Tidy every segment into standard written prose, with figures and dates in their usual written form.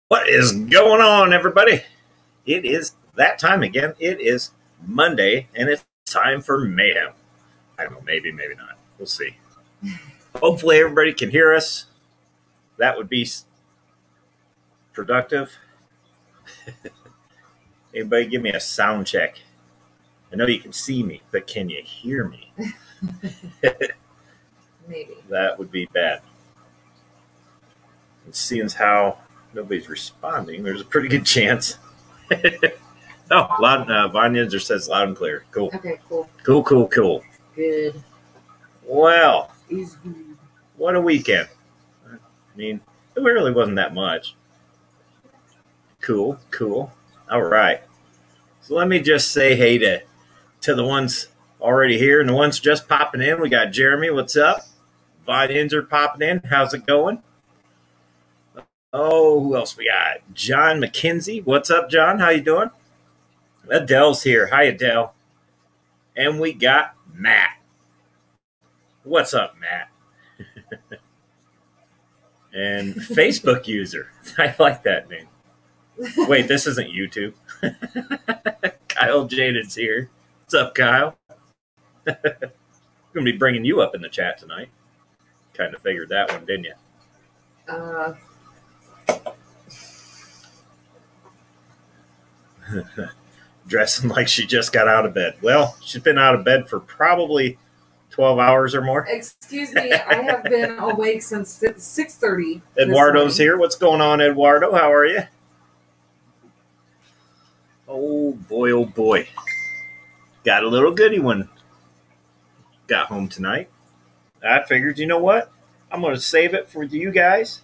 What is going on, everybody? It is that time again. It is Monday, and it's time for Mayhem. I don't know, maybe not. We'll see. Hopefully, everybody can hear us. That would be productive. Anybody give me a sound check? I know you can see me, but can you hear me? Maybe. That would be bad. And seeing as how nobody's responding, there's a pretty good chance. Vanya just says loud and clear. Cool. Okay, cool. Cool. Good. Well, Is good. what a weekend. I mean, it really wasn't that much. Cool. All right. So let me just say hey to the ones already here and the ones just popping in. We got Jeremy. What's up? Vines are popping in. How's it going? Oh, who else we got? John McKenzie. What's up, John? How you doing? Adele's here. Hi, Adele. And we got Matt. What's up, Matt? And Facebook user. I like that name. Wait, this isn't YouTube. Kyle Jaded's here. What's up, Kyle? I'm going to be bringing you up in the chat tonight. Kind of figured that one, didn't you? Dressing like she just got out of bed. Well, she's been out of bed for probably 12 hours or more. Excuse me, I have been awake since 6:30. Eduardo's here. What's going on, Eduardo? How are you? Oh, boy. Got a little goodie one. Got home tonight. I figured, you know what? I'm going to save it for you guys.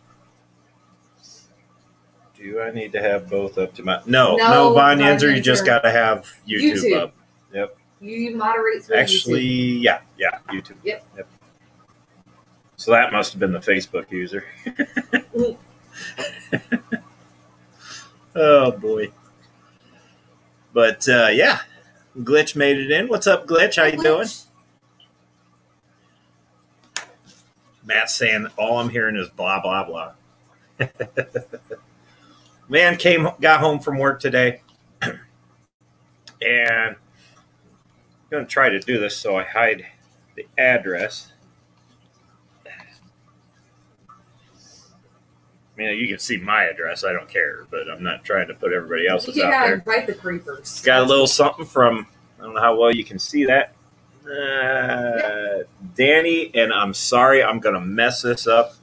Do I need to have both up to my... No, Vonyenzer, you just got to have YouTube up. Yep. You moderate through Actually, YouTube. Yeah, YouTube. Yep. So that must have been the Facebook user. Oh, boy. But, yeah, Glitch made it in. What's up, Glitch? How you doing? Matt's saying all I'm hearing is blah, blah, blah. Man got home from work today, and I'm going to try to do this so I hide the address. I mean, you can see my address. I don't care, but I'm not trying to put everybody else's out there. Invite the creepers. Got a little something from, I don't know how well you can see that. Danny, and I'm sorry, I'm going to mess this up.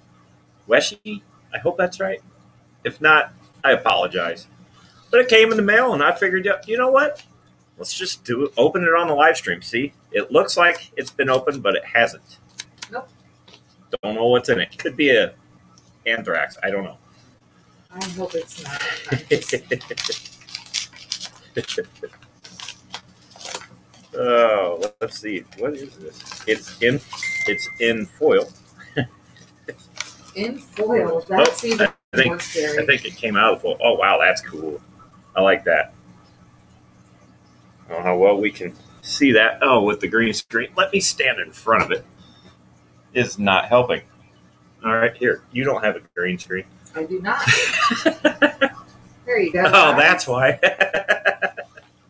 Weshi, I hope that's right. If not, I apologize. But it came in the mail, and I figured, you know what? Let's just open it on the live stream. See? It looks like it's been opened, but it hasn't. Nope. Don't know what's in it. Could be a anthrax. I don't know. I hope it's not. Oh, let's see. What is this? It's in foil. In foil. That's even more scary. I think it came out of foil. Oh, wow, that's cool. I like that. I don't know how well we can see that. Oh, with the green screen. Let me stand in front of it. It's not helping. All right, here. You don't have a green screen. I do not. There you go. Oh, that's why.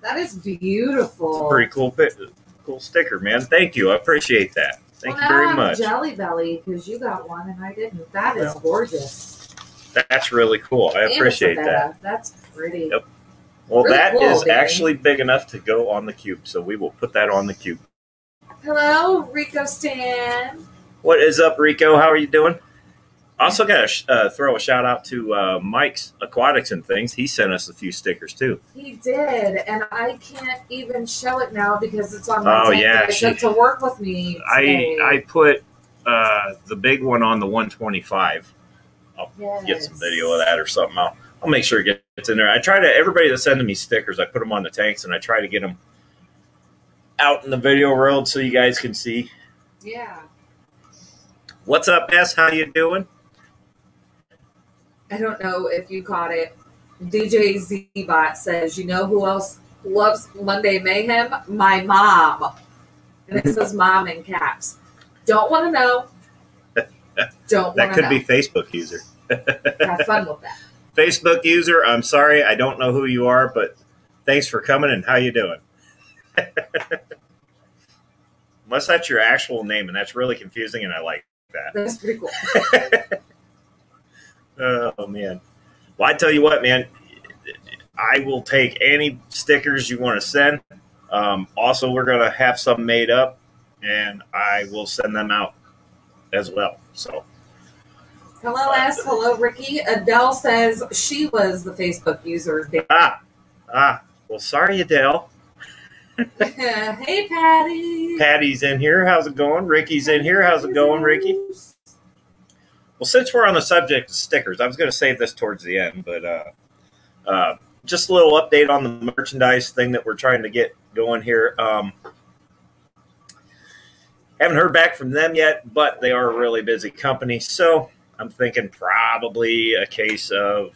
That is beautiful. It's a pretty cool sticker, man. Thank you. I appreciate that. Thank you very much. Jelly Belly, because you got one and I didn't. That is gorgeous. That's really cool. I appreciate that. That's pretty. Yep. Well, really that cool, is Danny. actually big enough to go on the cube, so we will put that on the cube. Hello, Rico Stan. What is up, Rico? How are you doing? Also got to throw a shout out to Mike's Aquatics and Things. He sent us a few stickers too. He did, and I can't even show it now because it's on my tank. Yeah, I took to work with me today. I put the big one on the 125. I'll get some video of that or something. I'll make sure it gets in there. I try to, everybody that's sending me stickers, I put them on the tanks and I try to get them out in the video world so you guys can see. Yeah. What's up, S? How you doing? I don't know if you caught it. DJ Z-Bot says, you know who else loves Monday Mayhem? My mom. And it says mom in caps. Don't want to know. Don't want to know. That could be Facebook user. Have fun with that. Facebook user, I'm sorry, I don't know who you are, but thanks for coming and how you doing? Unless that's your actual name, and that's really confusing, and I like that. That's pretty cool. Oh, man. Well, I tell you what, man, I will take any stickers you want to send. Also, we're going to have some made up, and I will send them out as well. So, Hello, S. Hello, Ricky. Adele says she was the Facebook user. Well, sorry, Adele. Hey, Patty. Patty's in here. How's it going? Ricky's in here. How's it going, Ricky? Well, since we're on the subject of stickers, I was going to save this towards the end, but just a little update on the merchandise thing that we're trying to get going here. Haven't heard back from them yet, but they are a really busy company, so I'm thinking probably a case of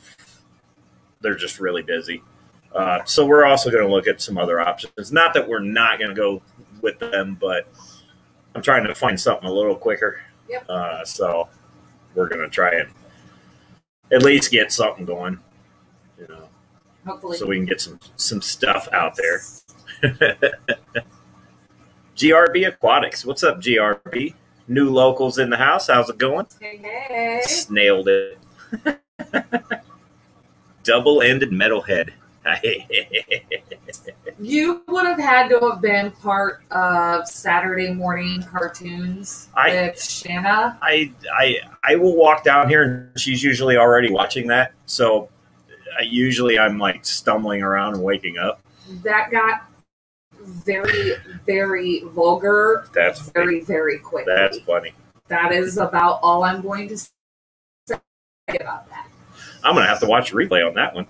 they're just really busy. So we're also going to look at some other options. Not that we're not going to go with them, but I'm trying to find something a little quicker. Yep. So we're going to try and at least get something going, you know, Hopefully. so we can get some stuff out there. GRB Aquatics. What's up, GRB? New locals in the house. How's it going? Hey. Snailed it. Double-ended metalhead. You would have had to have been part of Saturday morning cartoons with Shanna. I will walk down here, and she's usually already watching that. So I'm like stumbling around and waking up. That got very, very vulgar. That's very, very quick. That's funny. That is about all I'm going to say about that. I'm going to have to watch a replay on that one.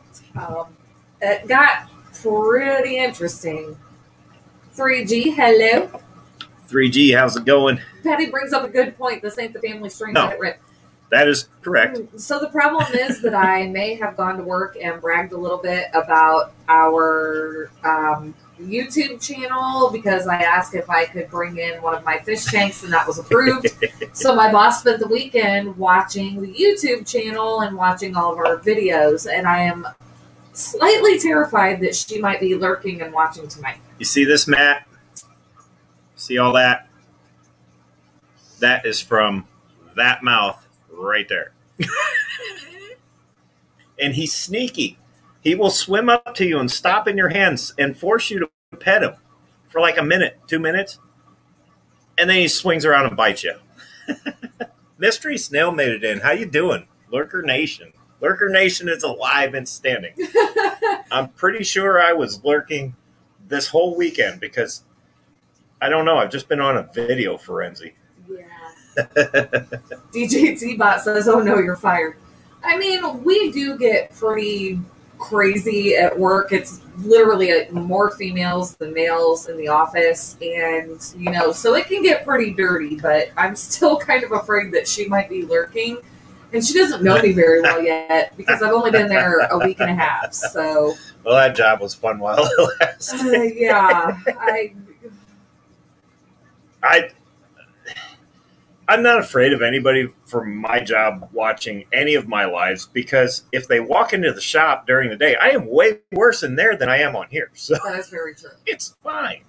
It got pretty interesting. 3G, hello. 3G, how's it going? Patty brings up a good point. This ain't the family string No. that rip. That is correct. So the problem is that I may have gone to work and bragged a little bit about our YouTube channel because I asked if I could bring in one of my fish tanks, and that was approved. So my boss spent the weekend watching the YouTube channel and watching all of our videos, and I am slightly terrified that she might be lurking and watching tonight. You see this, Matt? See all that? That is from that mouth right there. And he's sneaky. He will swim up to you and stop in your hands and force you to pet him for like a minute, 2 minutes. And then he swings around and bites you. Mystery Snail made it in. How you doing? Lurker Nation. Lurker Nation is alive and standing. I'm pretty sure I was lurking this whole weekend because, I don't know, I've just been on a video frenzy. Yeah. DJ T-Bot says, oh no, you're fired. I mean, we do get pretty crazy at work. It's literally more females than males in the office. And, you know, so it can get pretty dirty, but I'm still kind of afraid that she might be lurking. And she doesn't know me very well yet because I've only been there a week and a half. So, well, that job was fun while it lasted. Yeah, I'm not afraid of anybody from my job watching any of my lives because if they walk into the shop during the day, I am way worse in there than I am on here. So that is very true. It's fine.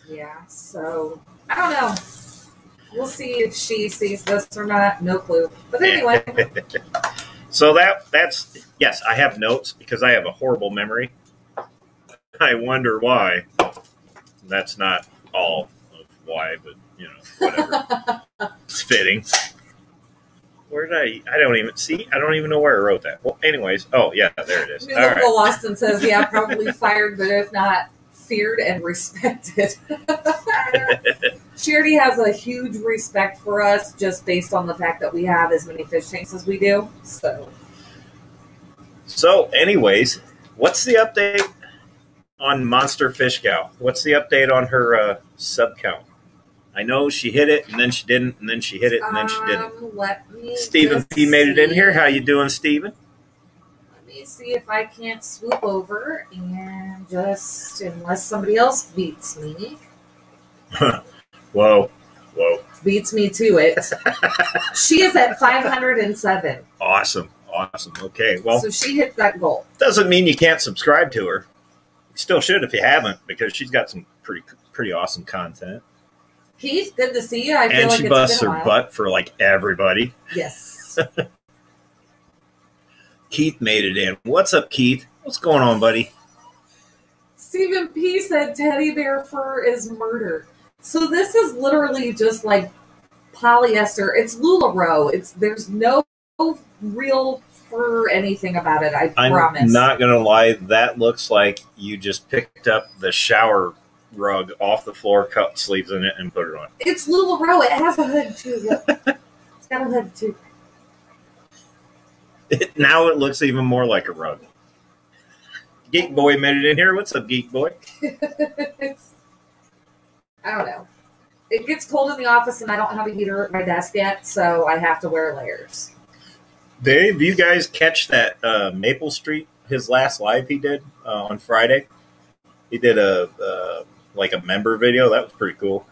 Yeah, so I don't know. We'll see if she sees this or not. No clue. But anyway. So that's yes, I have notes because I have a horrible memory. I wonder why. That's not all of why, but you know, whatever. It's fitting. Where did I don't even know where I wrote that. Well, anyways, oh yeah, there it is. New Local Austin says, yeah, probably fired, but if not, feared and respected. She already has a huge respect for us just based on the fact that we have as many fish tanks as we do. So anyways, what's the update on Monster Fish Gal? What's the update on her sub count? I know she hit it, and then she didn't, and then she hit it, and then she didn't. Let me Stephen P. made it in here. How you doing, Stephen? Let me see if I can't swoop over and just, unless somebody else beats me. Whoa. Whoa. Beats me to it. She is at 507. Awesome. Awesome. Okay. Well, so she hit that goal. Doesn't mean you can't subscribe to her. You still should if you haven't, because she's got some pretty awesome content. Keith, good to see you. I feel and like she it's busts been a her while. butt for like everybody. Yes. Keith made it in. What's up, Keith? What's going on, buddy? Stephen P. said teddy bear fur is murder. So this is literally just like polyester. It's LuLaRoe. There's no real fur anything about it, I promise. I'm not going to lie. That looks like you just picked up the shower rug off the floor, cut sleeves in it, and put it on. It's LuLaRoe. It has a hood, too. Yep. It's got a hood, too. Now it looks even more like a rug. Geek Boy made it in here. What's up, Geek Boy? I don't know. It gets cold in the office, and I don't have a heater at my desk yet, so I have to wear layers. Dave, you guys catch that Maple Street, his last live he did on Friday? He did a member video. That was pretty cool.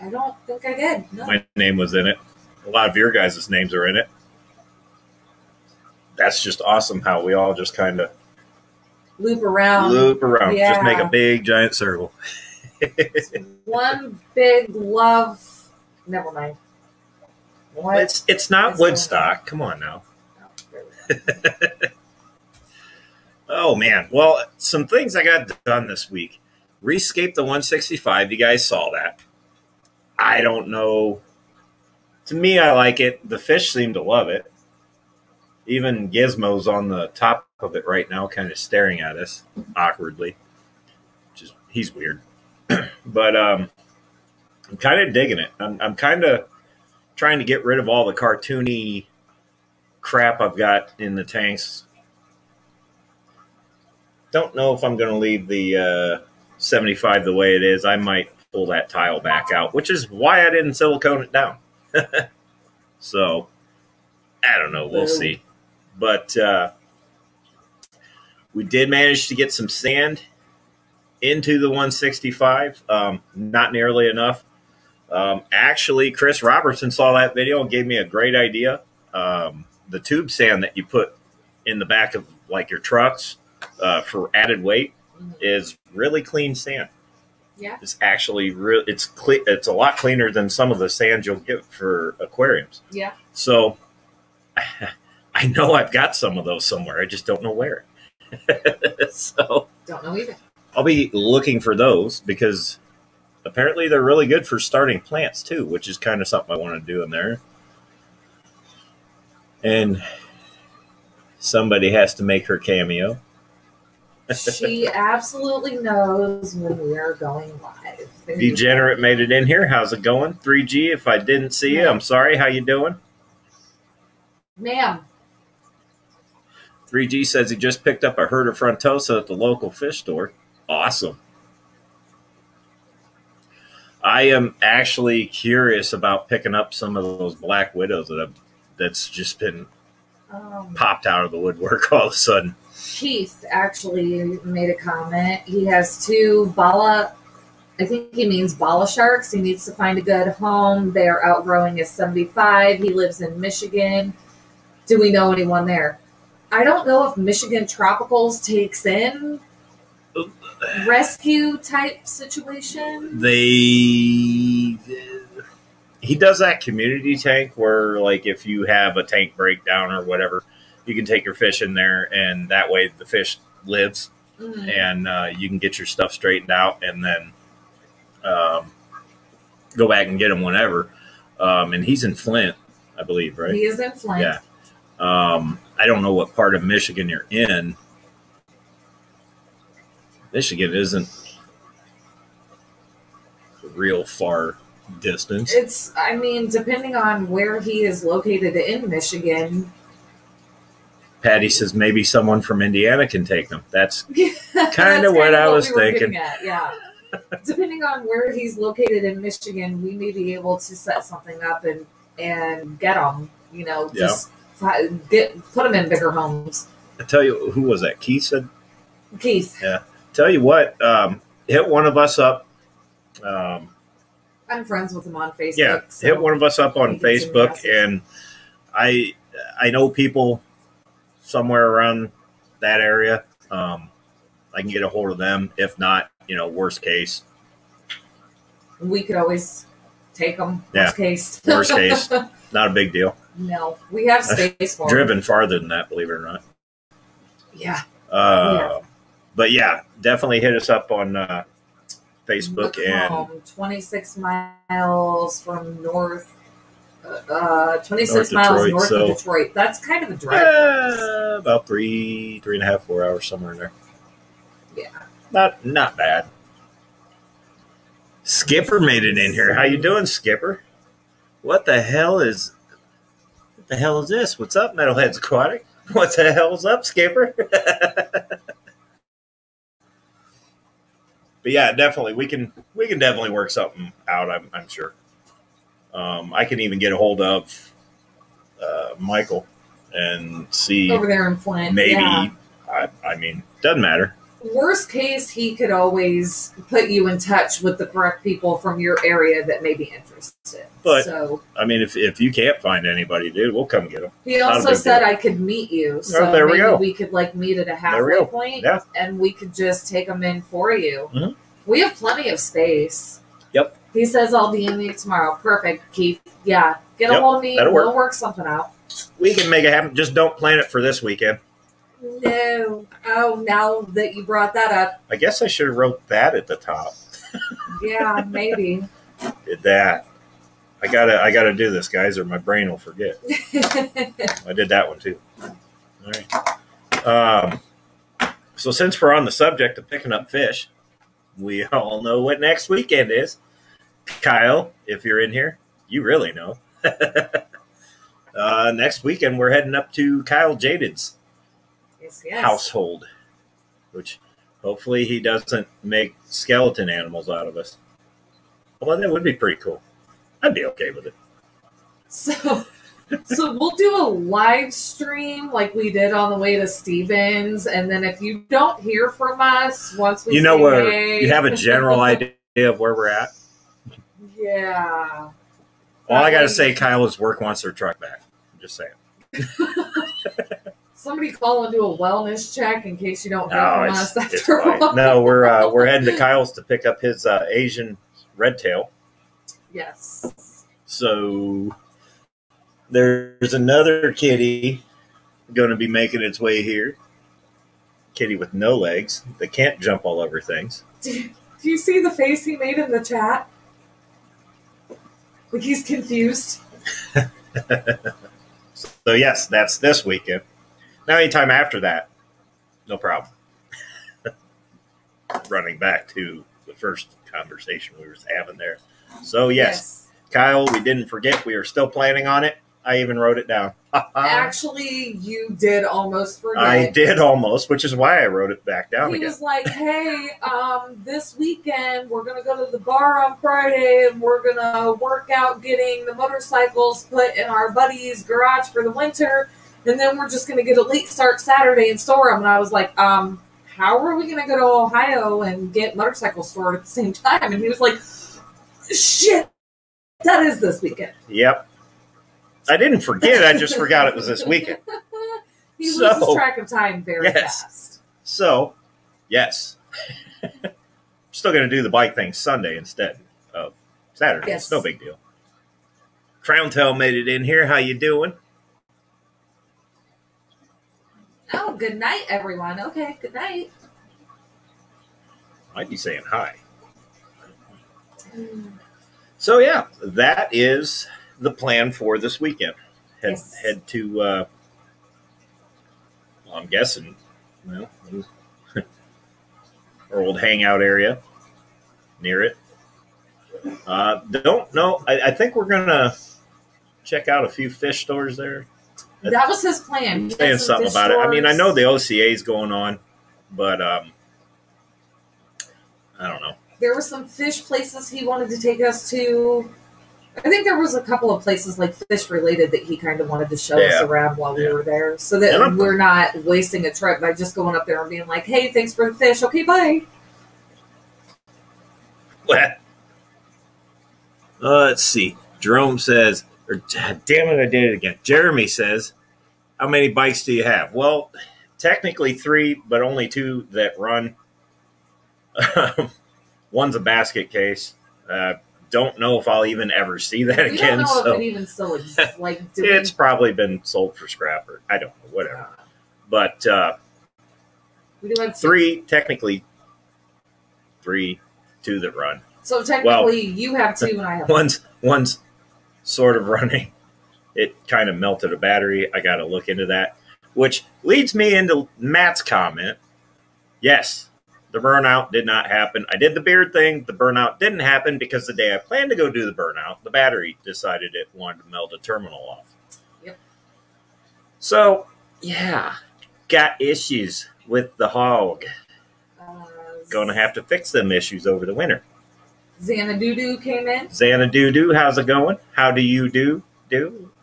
I don't think I did. No. My name was in it. A lot of your guys' names are in it. That's just awesome how we all just kind of loop around. Yeah. Just make a big giant circle. One big love. Never mind. What? It's not Woodstock. Come on now. Oh, man. Well, some things I got done this week. Rescape the 165. You guys saw that. I don't know. To me, I like it. The fish seem to love it. Even Gizmo's on the top of it right now, kind of staring at us awkwardly. He's weird. But I'm kind of digging it. I'm kind of trying to get rid of all the cartoony crap I've got in the tanks. Don't know if I'm going to leave the 75 the way it is. I might pull that tile back out, which is why I didn't silicone it down. So, I don't know. We'll see. But we did manage to get some sand into the 165. Not nearly enough. Actually, Chris Robertson saw that video and gave me a great idea. The tube sand that you put in the back of like your trucks for added weight is really clean sand. Yeah, it's actually it's a lot cleaner than some of the sand you'll get for aquariums. Yeah. So I know I've got some of those somewhere. I just don't know where. So don't know either. I'll be looking for those because apparently they're really good for starting plants too, which is kind of something I want to do in there. And somebody has to make her cameo. She absolutely knows when we are going live. Degenerate made it in here. How's it going? 3G, if I didn't see you, I'm sorry. How you doing? Ma'am. 3G says he just picked up a herd of frontosa at the local fish store. Awesome. I am actually curious about picking up some of those black widows that's just been popped out of the woodwork all of a sudden. Keith actually made a comment. He has two bala, I think he means bala sharks. He needs to find a good home. They are outgrowing his 75. He lives in Michigan. Do we know anyone there? I don't know if Michigan Tropicals takes in rescue type situation. He does that community tank where, like, if you have a tank breakdown or whatever, you can take your fish in there, and that way the fish lives, and you can get your stuff straightened out, and then go back and get them whenever. And he's in Flint, I believe, right? He is in Flint. Yeah. I don't know what part of Michigan you're in. Michigan isn't a real far distance. It's, I mean, depending on where he is located in Michigan. Patty says maybe someone from Indiana can take them. That's kind of what I was thinking. Yeah. Depending on where he's located in Michigan, we may be able to set something up and get them, you know, just put them in bigger homes. I tell you, who was that? Keith said? Keith. Yeah. Tell you what, hit one of us up. I I'm friends with him on Facebook. Yeah, so hit one of us up on Facebook, and I know people somewhere around that area. I can get a hold of them. If not, worst case, we could always take them. Worst case. Worst case, not a big deal. No, we have space for driven them. farther than that, believe it or not. Yeah. But yeah, definitely hit us up on Facebook. And 26 miles from north. 26 North miles Detroit, north of Detroit. That's kind of a drive. About 3.5, 4 hours, somewhere in there. Yeah. Not bad. Skipper made it in here. How you doing, Skipper? What the hell is this? What's up, Metalhead's Aquatic? What the hell's up, Skipper? But yeah, definitely we can definitely work something out. I'm sure. I can even get a hold of Michael and see over there in Flint. Maybe. Yeah. I mean, doesn't matter. Worst case, he could always put you in touch with the correct people from your area that may be interested. But so, I mean, if you can't find anybody, dude, we'll come get them. He also said I could meet you, so there we maybe go. we could meet at a halfway point, and we could just take them in for you. Mm-hmm. We have plenty of space. Yep. He says I'll DM you tomorrow. Perfect, Keith. Yeah, get a hold of me. We'll work something out. We can make it happen. Just don't plan it for this weekend. No. Oh, now that you brought that up. I guess I should have wrote that at the top. Yeah, maybe. Did that. I gotta do this, guys, or my brain will forget. I did that one too. All right. So since we're on the subject of picking up fish, we all know what next weekend is. Kyle, if you're in here, you really know. Next weekend we're heading up to Kyle Jaded's household, which hopefully he doesn't make skeleton animals out of us. Well, that would be pretty cool. I'd be okay with it. So we'll do a live stream like we did on the way to Stevens, and then if you don't hear from us once we you have a general idea of where we're at. Yeah. All I gotta say, Kyle's work wants their truck back. I'm just saying. Somebody call and do a wellness check in case you don't hear from us after a while. No, we're heading to Kyle's to pick up his Asian red tail. Yes. So there's another kitty going to be making its way here. Kitty with no legs that can't jump all over things. Do you see the face he made in the chat? Like he's confused. So yes, that's this weekend. Now, anytime after that, no problem. Running back to the first conversation we were having there. So yes, Kyle, we didn't forget. We are still planning on it. I even wrote it down. Actually, you did almost forget. I did almost, which is why I wrote it back down again. He was like, hey, this weekend we're going to go to the bar on Friday and we're going to work out getting the motorcycles put in our buddy's garage for the winter. And then we're just going to get a late start Saturday and store them. And I was like, how are we going to go to Ohio and get motorcycles stored at the same time? And he was like, shit, that is this weekend. Yep. I didn't forget. I just forgot it was this weekend. He loses track of time very fast. So, yes. Still going to do the bike thing Sunday instead of Saturday. Yes. It's no big deal. Crown Tail made it in here. How you doing? Oh, good night, everyone. Okay, good night. I'd be saying hi. So, yeah, that is the plan for this weekend. Head to, well, I'm guessing, well, our old hangout area near it. Don't know. I think we're going to check out a few fish stores there. That was his plan. He's saying something about it. I mean, I know the OCA is going on, but I don't know. There were some fish places he wanted to take us to. I think there was a couple of places like fish related that he kind of wanted to show us around while we were there, so that we're not wasting a trip by just going up there and being like, "Hey, thanks for the fish. Okay, bye." What? Let's see. Jerome says, or damn it, I did it again. Jeremy says, how many bikes do you have? Well, technically 3, but only 2 that run. One's a basket case. Don't know if I'll even ever see that again. Don't know if it even still exists. Like, it's probably been sold for scrap, or I don't know, whatever. But we do have 3, technically 3, 2 that run. So technically, you have 2 and I have 1. One's sort of running. It kind of melted a battery. I got to look into that, which leads me into Matt's comment. Yes, the burnout did not happen. I did the beard thing. The burnout didn't happen because the day I planned to go do the burnout, the battery decided it wanted to melt a terminal off. Yep. So, yeah, got issues with the hog. Gonna have to fix them issues over the winter. Xanadu came in. Xanadu, how's it going? How do you do?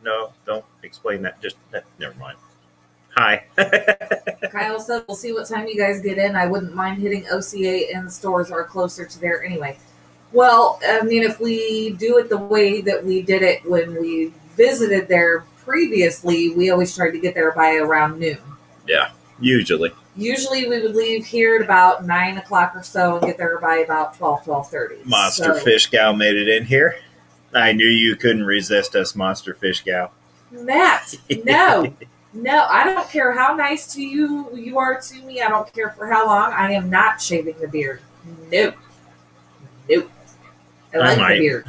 No, don't explain that. Just never mind. Hi. Kyle said, we'll see what time you guys get in. I wouldn't mind hitting OCA, and the stores are closer to there anyway. Well, I mean, if we do it the way that we did it when we visited there previously, we always tried to get there by around noon. Yeah, usually. Usually we would leave here at about 9 o'clock or so and get there by about 12:30. Monster Fish Gal made it in here. I knew you couldn't resist us, Monster Fish Gal. Matt, no. No, I don't care how nice to you are to me. I don't care for how long. I am not shaving the beard. Nope. I like the beard.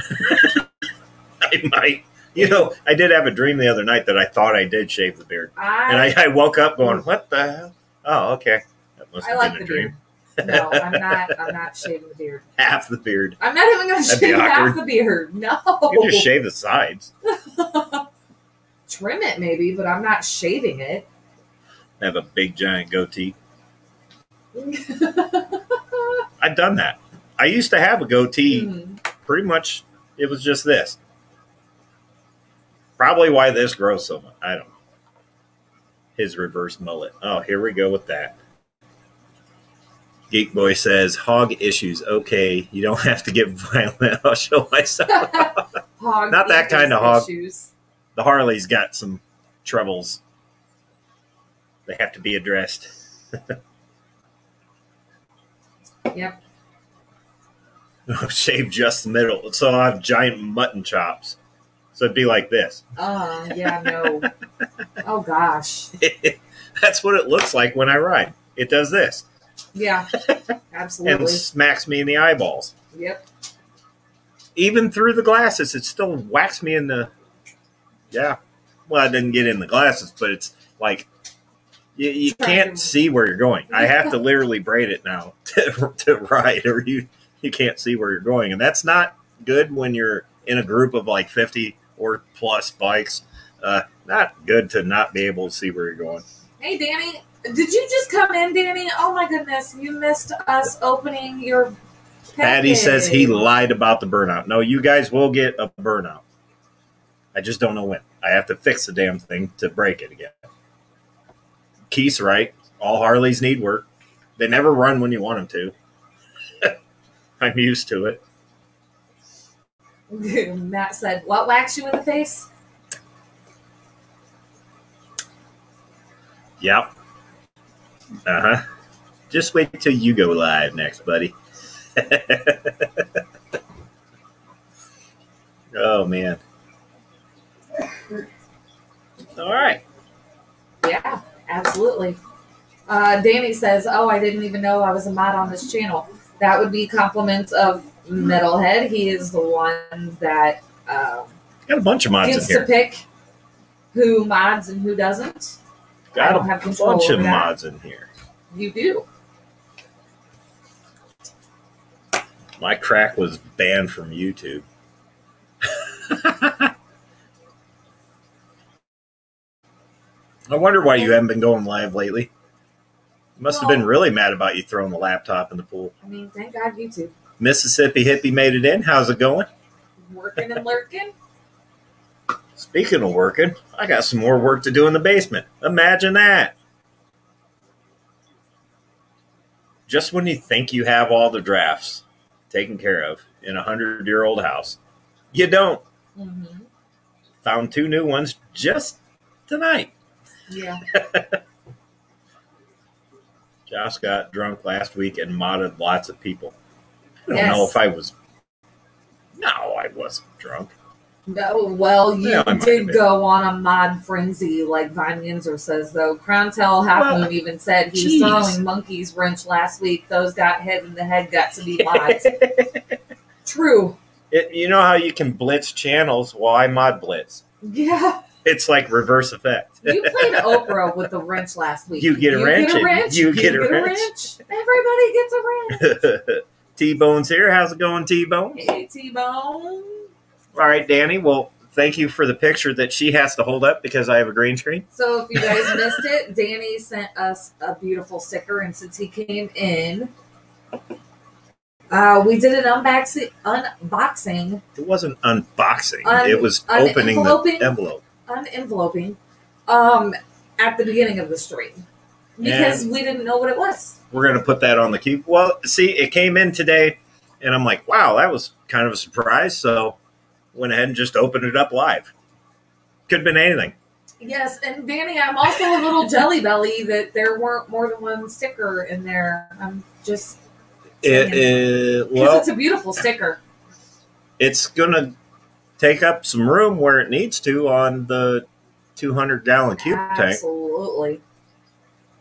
I might. You know, I did have a dream the other night that I thought I did shave the beard. And I woke up going, what the hell? Oh, okay. That must have been a dream. No, I'm not shaving the beard. Half the beard. I'm not even going to shave half the beard. No. You can just shave the sides. Trim it maybe, but I'm not shaving it. Have a big giant goatee. I've done that. I used to have a goatee. Pretty much, it was just this. Probably why this grows so much. I don't know. His reverse mullet. Oh, here we go with that. Geek Boy says, hog issues. Okay, you don't have to get violent. I'll show myself. Not that kind of hog. Issues. The Harley's got some troubles. They have to be addressed. Yep. Shave just the middle. So I'll have giant mutton chops. So it'd be like this. Yeah, no. Oh, gosh. That's what it looks like when I ride. It does this. Yeah, absolutely. And smacks me in the eyeballs. Yep. Even through the glasses, it still whacks me in the... Yeah. Well, I didn't get in the glasses, but it's like you can't see where you're going. I have to literally braid it now to ride, or you can't see where you're going. And that's not good when you're in a group of like 50 or plus bikes. Not good to not be able to see where you're going. Hey, Danny. Did you just come in, Danny? Oh, my goodness. You missed us opening your package. Patty says he lied about the burnout. No, you guys will get a burnout. I just don't know when. I have to fix the damn thing to break it again. Keith's right. All Harleys need work. They never run when you want them to. I'm used to it. Matt said, what waxed you in the face? Yep. Uh-huh. Just wait till you go live next, buddy. Oh, man. All right. Yeah, absolutely. Danny says, oh, I didn't even know I was a mod on this channel. That would be compliments of Metalhead. He is the one that got a bunch of mods in here. Gets to pick who mods and who doesn't. Got a bunch of mods in here. You do. My crack was banned from YouTube. I wonder why you haven't been going live lately. You must have been really mad about you throwing the laptop in the pool. I mean, thank God YouTube. Mississippi Hippie made it in. How's it going? Working and lurking. Speaking of working, I got some more work to do in the basement. Imagine that. Just when you think you have all the drafts taken care of in a 100-year-old house, You don't. Mm-hmm. Found 2 new ones just tonight. Yeah. Josh got drunk last week and modded lots of people. I don't Yes. know if I was. No, I wasn't drunk. No, well, you Yeah, I might have did been. go on a mod frenzy, like Von Yinzer says, though. Crowntail Half Well, Moon even said he was jeez. throwing monkeys wrench last week. Those got hit in the head got to be mods. True. You know how you can blitz channels? Well, I mod blitz. Yeah. It's like reverse effect. You played Oprah with a wrench last week. You get a wrench. You get a wrench. Everybody gets a wrench. T-Bone's here. How's it going, T-Bone? Hey, T-Bone. All right, Danny. Well, thank you for the picture that she has to hold up because I have a green screen. So if you guys missed it, Danny sent us a beautiful sticker, and since he came in, we did an unboxing. It wasn't unboxing. It was opening the envelope. Unenveloping at the beginning of the stream because we didn't know what it was. We're going to put that on the cube. Well, see, it came in today, and I'm like, wow, that was kind of a surprise. So went ahead and just opened it up live. Could have been anything. Yes, and Danny, I'm also a little jelly belly that there weren't more than one sticker in there. I'm just saying. Because it's a beautiful sticker. It's going to take up some room where it needs to on the 200-gallon cube tank. Absolutely.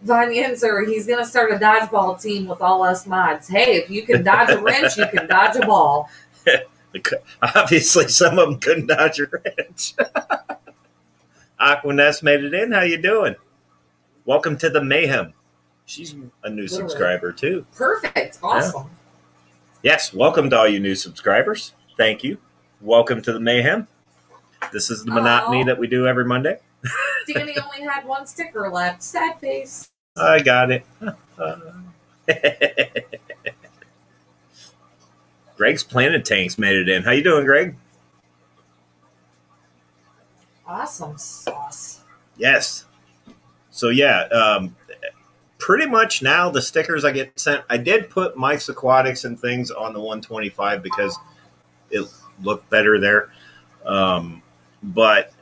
Von Yinzer, he's going to start a dodgeball team with all us mods. Hey, if you can dodge a wrench, you can dodge a ball. Obviously, some of them couldn't dodge a wrench. Aquaness made it in. How you doing? Welcome to the Mayhem. She's a new subscriber, too. Perfect. Awesome. Yeah. Yes, welcome to all you new subscribers. Thank you. Welcome to the Mayhem. This is the monotony that we do every Monday. Danny only had one sticker left. Sad face. I got it. Greg's Planet Tanks made it in. How you doing, Greg? Awesome sauce. Yes. So, yeah, pretty much now the stickers I get sent. I did put Mike's Aquatics and things on the 125 because it looked better there. But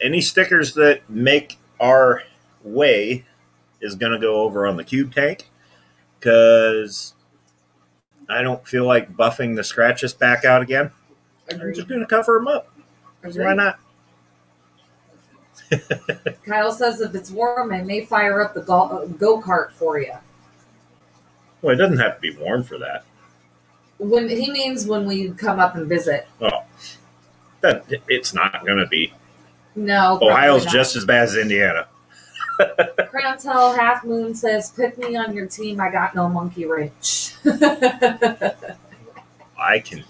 any stickers that make our way is going to go over on the cube tank because I don't feel like buffing the scratches back out again. Agreed. I'm just going to cover them up. Why not? Kyle says if it's warm, I may fire up the go-kart for you. Well, it doesn't have to be warm for that. When he means when we come up and visit. Oh, it's not going to be. No. Ohio's just as bad as Indiana. Crowntail Half Moon says, pick me on your team. I got no monkey wrench. I can.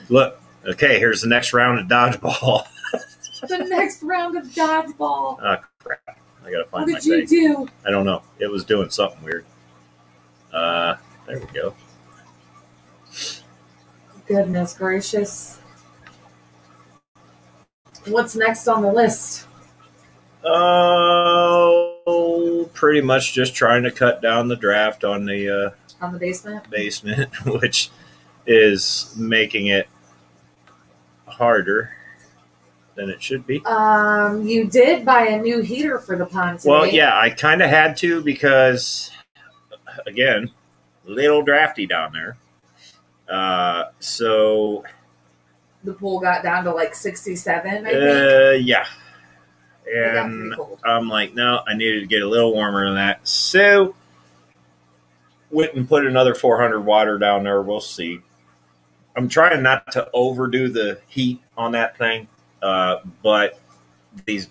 Look, okay, here's the next round of dodgeball. The next round of dodgeball. Oh, crap. I got to find my What did you do? I don't know. It was doing something weird. There we go. Goodness gracious. What's next on the list? Oh, pretty much just trying to cut down the draft on the basement, which is making it harder than it should be. You did buy a new heater for the pond today. Well, yeah, I kind of had to because, again, little drafty down there. So the pool got down to like 67, I think. Yeah. And I'm like, no, I needed to get a little warmer than that. So went and put another 400 water down there. We'll see. I'm trying not to overdo the heat on that thing. But these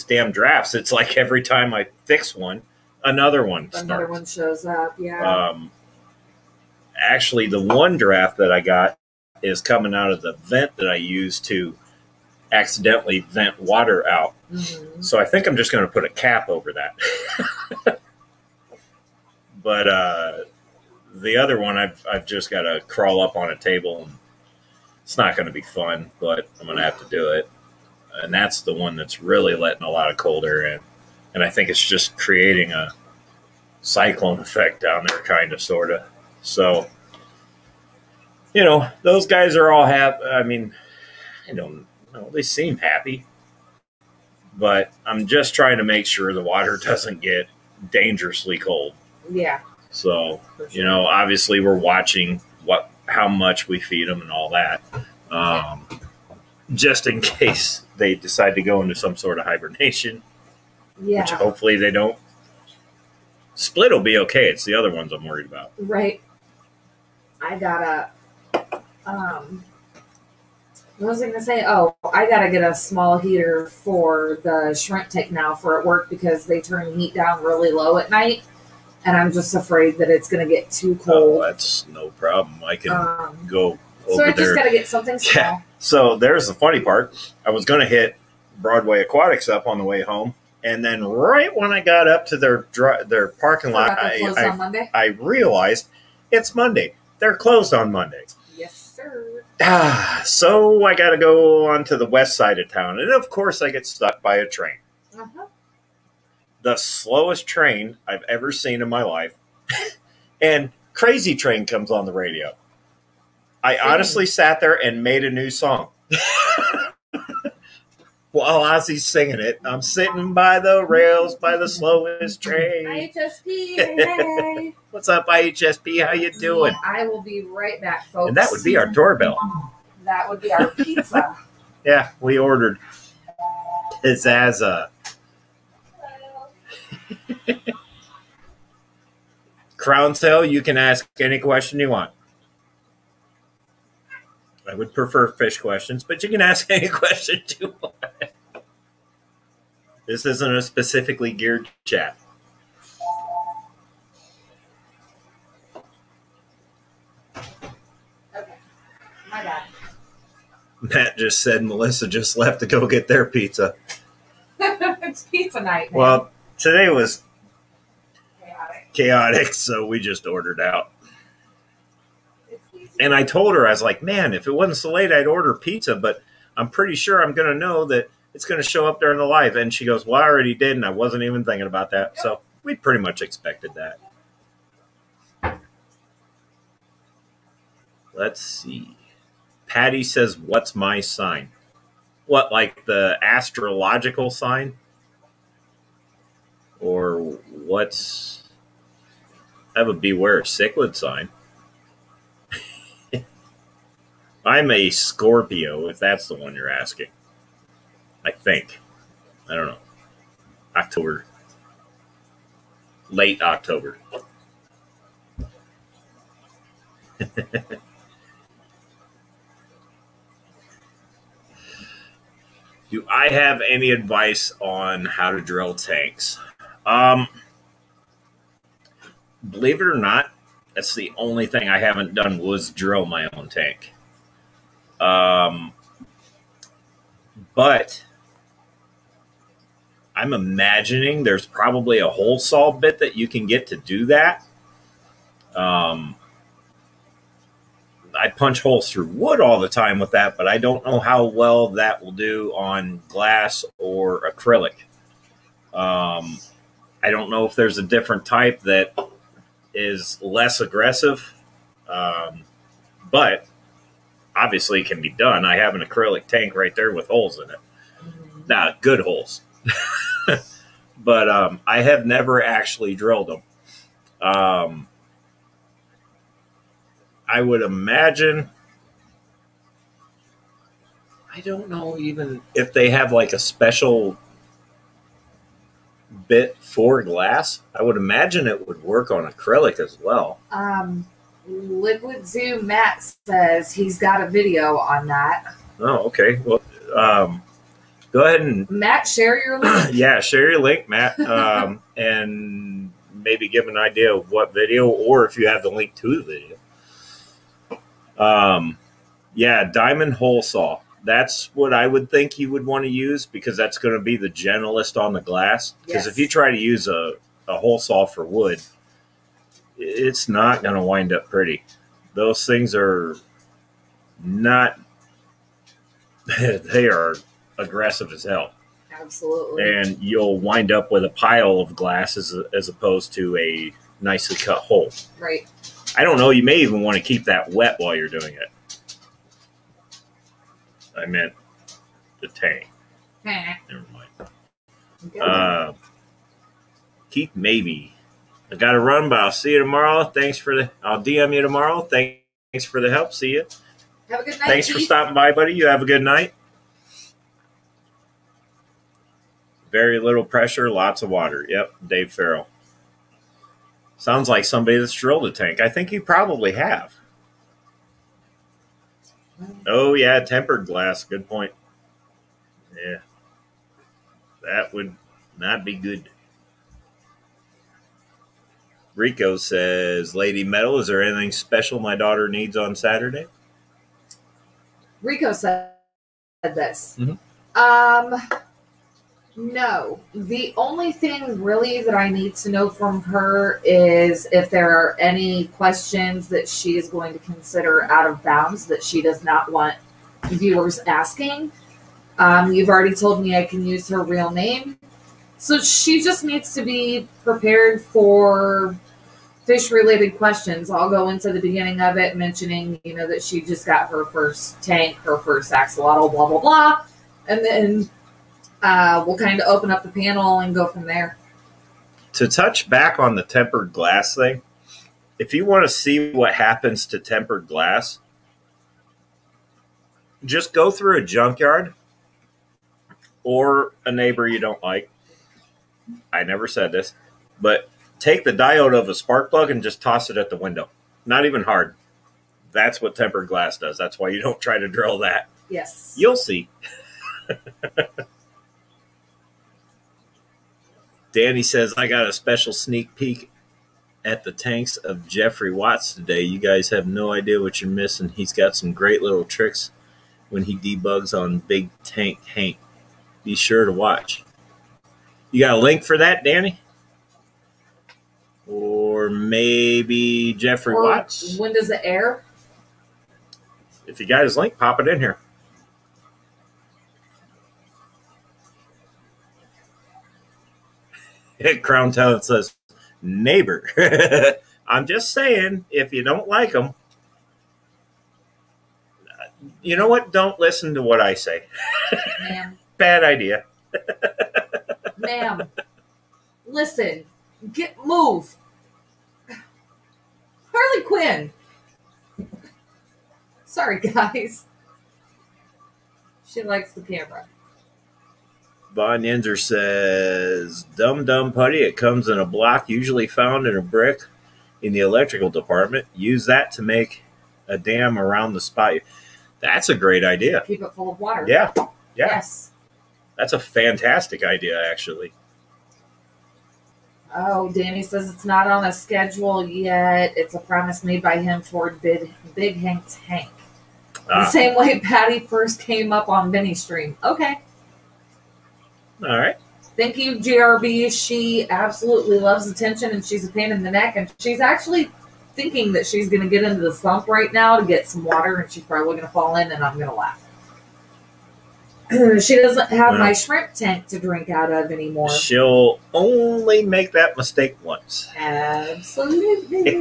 damn drafts, it's like every time I fix one, another one shows up. Yeah. Actually, the one draft that I got is coming out of the vent that I used to accidentally vent water out. Mm-hmm. So I think I'm just going to put a cap over that. But the other one, I've just got to crawl up on a table. And it's not going to be fun, but I'm going to have to do it. And that's the one that's really letting a lot of cold air in. And I think it's just creating a cyclone effect down there, kind of, sort of. So You know, those guys are all happy. I mean, I don't know. They seem happy. But I'm just trying to make sure the water doesn't get dangerously cold. Yeah. So, For sure. you know, obviously we're watching how much we feed them and all that. Just in case they decide to go into some sort of hibernation. Yeah. Which hopefully they don't. Split will be okay. It's the other ones I'm worried about. Right. I gotta, what was I going to say? Oh, I got to get a small heater for the shrimp tank now for at work because they turn heat down really low at night. And I'm just afraid that it's going to get too cold. Oh, that's no problem. I can go over so I there. just got to get something small. Yeah. So there's the funny part. I was going to hit Broadway Aquatics up on the way home. And then right when I got up to their parking lot, I realized it's Monday. They're closed on Monday. Yes, sir. So I got to go onto the west side of town. And, of course, I get stuck by a train. Uh-huh. The slowest train I've ever seen in my life. And Crazy Train comes on the radio. I honestly sat there and made a new song. While Ozzy's singing it, I'm sitting by the rails by the slowest train. IHSP, hey. What's up, IHSP? How you doing? I will be right back, folks. And that would be our doorbell. That would be our pizza. Yeah, we ordered pizzazza. Crown Sale, you can ask any question you want. I would prefer fish questions, but you can ask any question you want. This isn't a specifically geared chat. Okay. My bad. Matt just said Melissa just left to go get their pizza. It's pizza night, man. Well, today was chaotic, so we just ordered out. And I told her, I was like, man, if it wasn't so late, I'd order pizza, but I'm pretty sure I'm going to know that it's going to show up during the live. And she goes, well, I already did, and I wasn't even thinking about that. Yep. So we pretty much expected that. Let's see. Patty says, what's my sign? What, like the astrological sign? Or what's... I have a beware of cichlid sign. I'm a Scorpio, if that's the one you're asking. I think. I don't know. October. Late October. Do I have any advice on how to drill tanks? Believe it or not, that's the only thing I haven't done was drill my own tank. But I'm imagining there's probably a hole saw bit that you can get to do that. I punch holes through wood all the time with that, but I don't know how well that will do on glass or acrylic. I don't know if there's a different type that is less aggressive, but obviously it can be done. I have an acrylic tank right there with holes in it. Not good holes. But I have never actually drilled them. I would imagine, I don't know even if they have like a special bit for glass. I would imagine it would work on acrylic as well. Liquid Zoo Matt says he's got a video on that. Oh, okay. Well, go ahead and... Matt, share your link. Yeah, share your link, Matt, and maybe give an idea of what video, or if you have the link to the video. Yeah, diamond hole saw. That's what I would think you would want to use, because that's going to be the gentlest on the glass. Because if you try to use a hole saw for wood, it's not going to wind up pretty. Those things are not, they are aggressive as hell. Absolutely. And you'll wind up with a pile of glass as opposed to a nicely cut hole. Right. I don't know. You may even want to keep that wet while you're doing it. I meant the tank. Never mind. Keith, maybe. I got to run, but I'll see you tomorrow. I'll DM you tomorrow. Thanks for the help. See you. Have a good night. Thanks for stopping by, buddy. You have a good night. Very little pressure, lots of water. Yep, Dave Farrell. Sounds like somebody that's drilled a tank. I think you probably have. Oh, yeah, tempered glass. Good point. Yeah. That would not be good. Rico says, Lady Metal, is there anything special my daughter needs on Saturday? Rico said this. No. The only thing really that I need to know from her is if there are any questions that she is going to consider out of bounds that she does not want viewers asking. You've already told me I can use her real name. So she just needs to be prepared for fish-related questions. I'll go into the beginning of it mentioning, that she just got her first tank, her first axolotl, blah, blah, blah. And then we'll kind of open up the panel and go from there. To touch back on the tempered glass thing, if you want to see what happens to tempered glass, just go through a junkyard or a neighbor you don't like. I never said this, but take the diode of a spark plug and just toss it at the window. Not even hard. That's what tempered glass does. That's why you don't try to drill that. Yes. You'll see. Danny says, I got a special sneak peek at the tanks of Jeffrey Watts today. You guys have no idea what you're missing. He's got some great little tricks when he debugs on Big Tank Hank. Be sure to watch. You got a link for that, Danny? Or maybe Jeffrey Watts? When does it air? If you got his link, pop it in here. Crown Talent says, neighbor. I'm just saying, if you don't like them, you know what? Don't listen to what I say. Ma'am. Bad idea. Ma'am. Listen. Move. Harley Quinn. Sorry, guys. She likes the camera. Von Yenzer says, Dum Putty, it comes in a block usually found in a brick in the electrical department. Use that to make a dam around the spot. That's a great idea. Keep it full of water. Yeah. Yes. That's a fantastic idea, actually. Oh, Danny says it's not on a schedule yet. It's a promise made by him toward Big Hank's Hank. The same way Patty first came up on Benny's stream. Okay. All right. Thank you, GRB. She absolutely loves attention, and she's a pain in the neck. And she's actually thinking that she's going to get into the sump right now to get some water, and she's probably going to fall in, and I'm going to laugh. She doesn't have my shrimp tank to drink out of anymore. She'll only make that mistake once. Absolutely.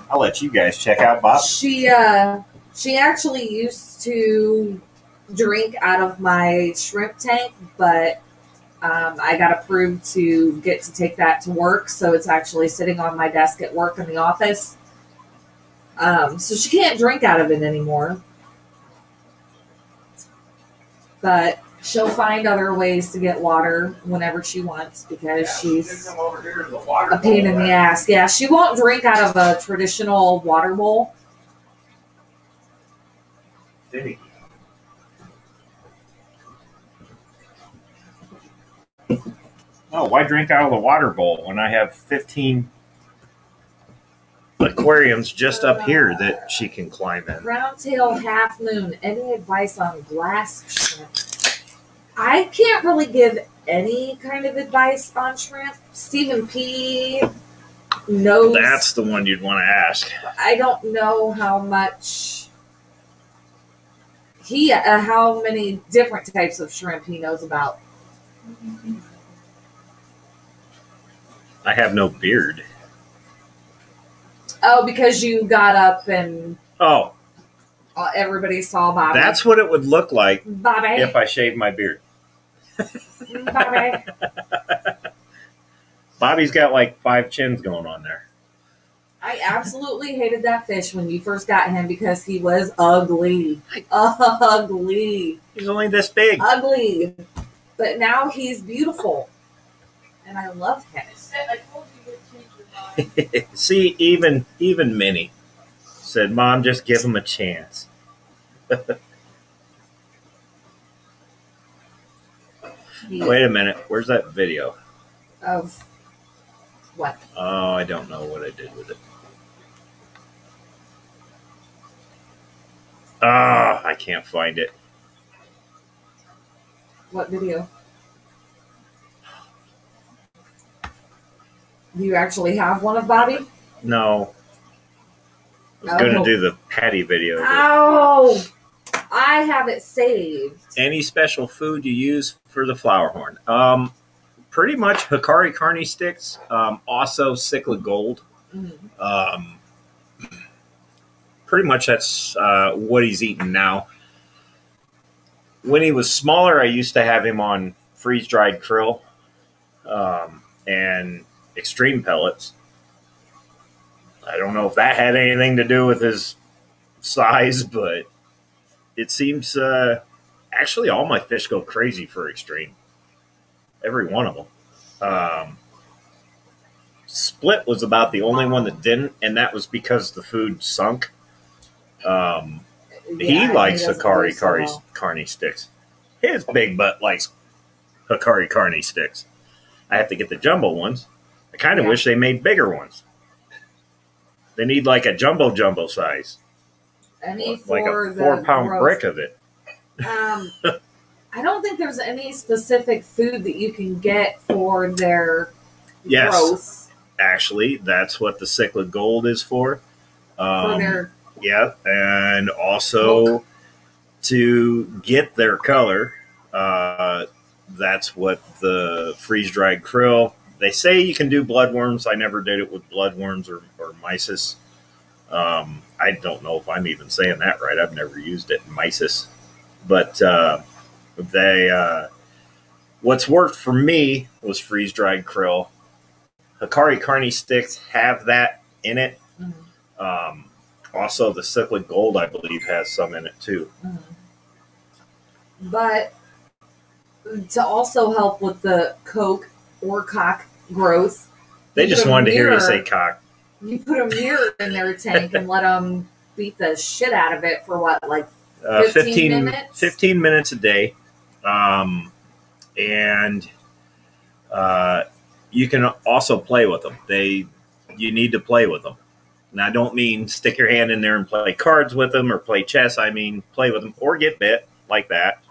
I'll let you guys check out Bob. She actually used to drink out of my shrimp tank, but I got approved to get to take that to work, so it's actually sitting on my desk at work in the office. So she can't drink out of it anymore. But she'll find other ways to get water whenever she wants because she's a pain in the ass. Yeah, she won't drink out of a traditional water bowl. Finicky. Oh, why drink out of the water bowl when I have 15 aquariums just up here that she can climb in? Roundtail Half Moon, any advice on glass shrimp? I can't really give any kind of advice on shrimp. Stephen P. knows. That's the one you'd want to ask. I don't know how much how many different types of shrimp he knows about. I have no beard. Oh, because you got up and Oh, everybody saw Bobby. that's what it would look like Bobby. if I shaved my beard. Bobby. Bobby's got like 5 chins going on there. I absolutely hated that fish when you first got him because he was ugly. Ugly. He's only this big. Ugly. But now he's beautiful. And I love him. I told you to change your mind. See, even Minnie said, "Mom, just give him a chance." Wait a minute. Where's that video? Of what? Oh, I don't know what I did with it. Ah, I can't find it. What video? Do you actually have one of Bobby? No. I was going to do the Patty video. Oh! I have it saved. Any special food you use for the flower horn? Pretty much Hikari Carney sticks. Also Cichlid Gold. Mm-hmm. Pretty much that's what he's eating now. When he was smaller, I used to have him on freeze-dried krill and extreme pellets. I don't know if that had anything to do with his size, but it seems actually all my fish go crazy for extreme. Every one of them. Split was about the only one that didn't, and that was because the food sunk. He likes Hikari Carney sticks. His big butt likes Hikari Carney sticks. I have to get the jumbo ones. I kind of wish they made bigger ones. They need like a jumbo size. Any like for a 4-pound growth. brick of it. I don't think there's any specific food that you can get for their Yes. growth. Actually, that's what the Cichlid Gold is for. For their Yeah, and also to get their color, that's what the freeze-dried krill. They say you can do bloodworms. I never did it with bloodworms or mysis. I don't know if I'm even saying that right. I've never used it, mysis. But what's worked for me was freeze-dried krill. Hikari Carney sticks have that in it. Mm-hmm. Also, the Cichlid Gold, I believe, has some in it too. Mm-hmm. But to also help with the coke or cock growth, They just wanted to hear you say cock. You put a mirror in their tank and let them beat the shit out of it for what, like 15 minutes? 15 minutes a day. And you can also play with them. You need to play with them. And I don't mean stick your hand in there and play cards with them or play chess. I mean play with them or get bit like that.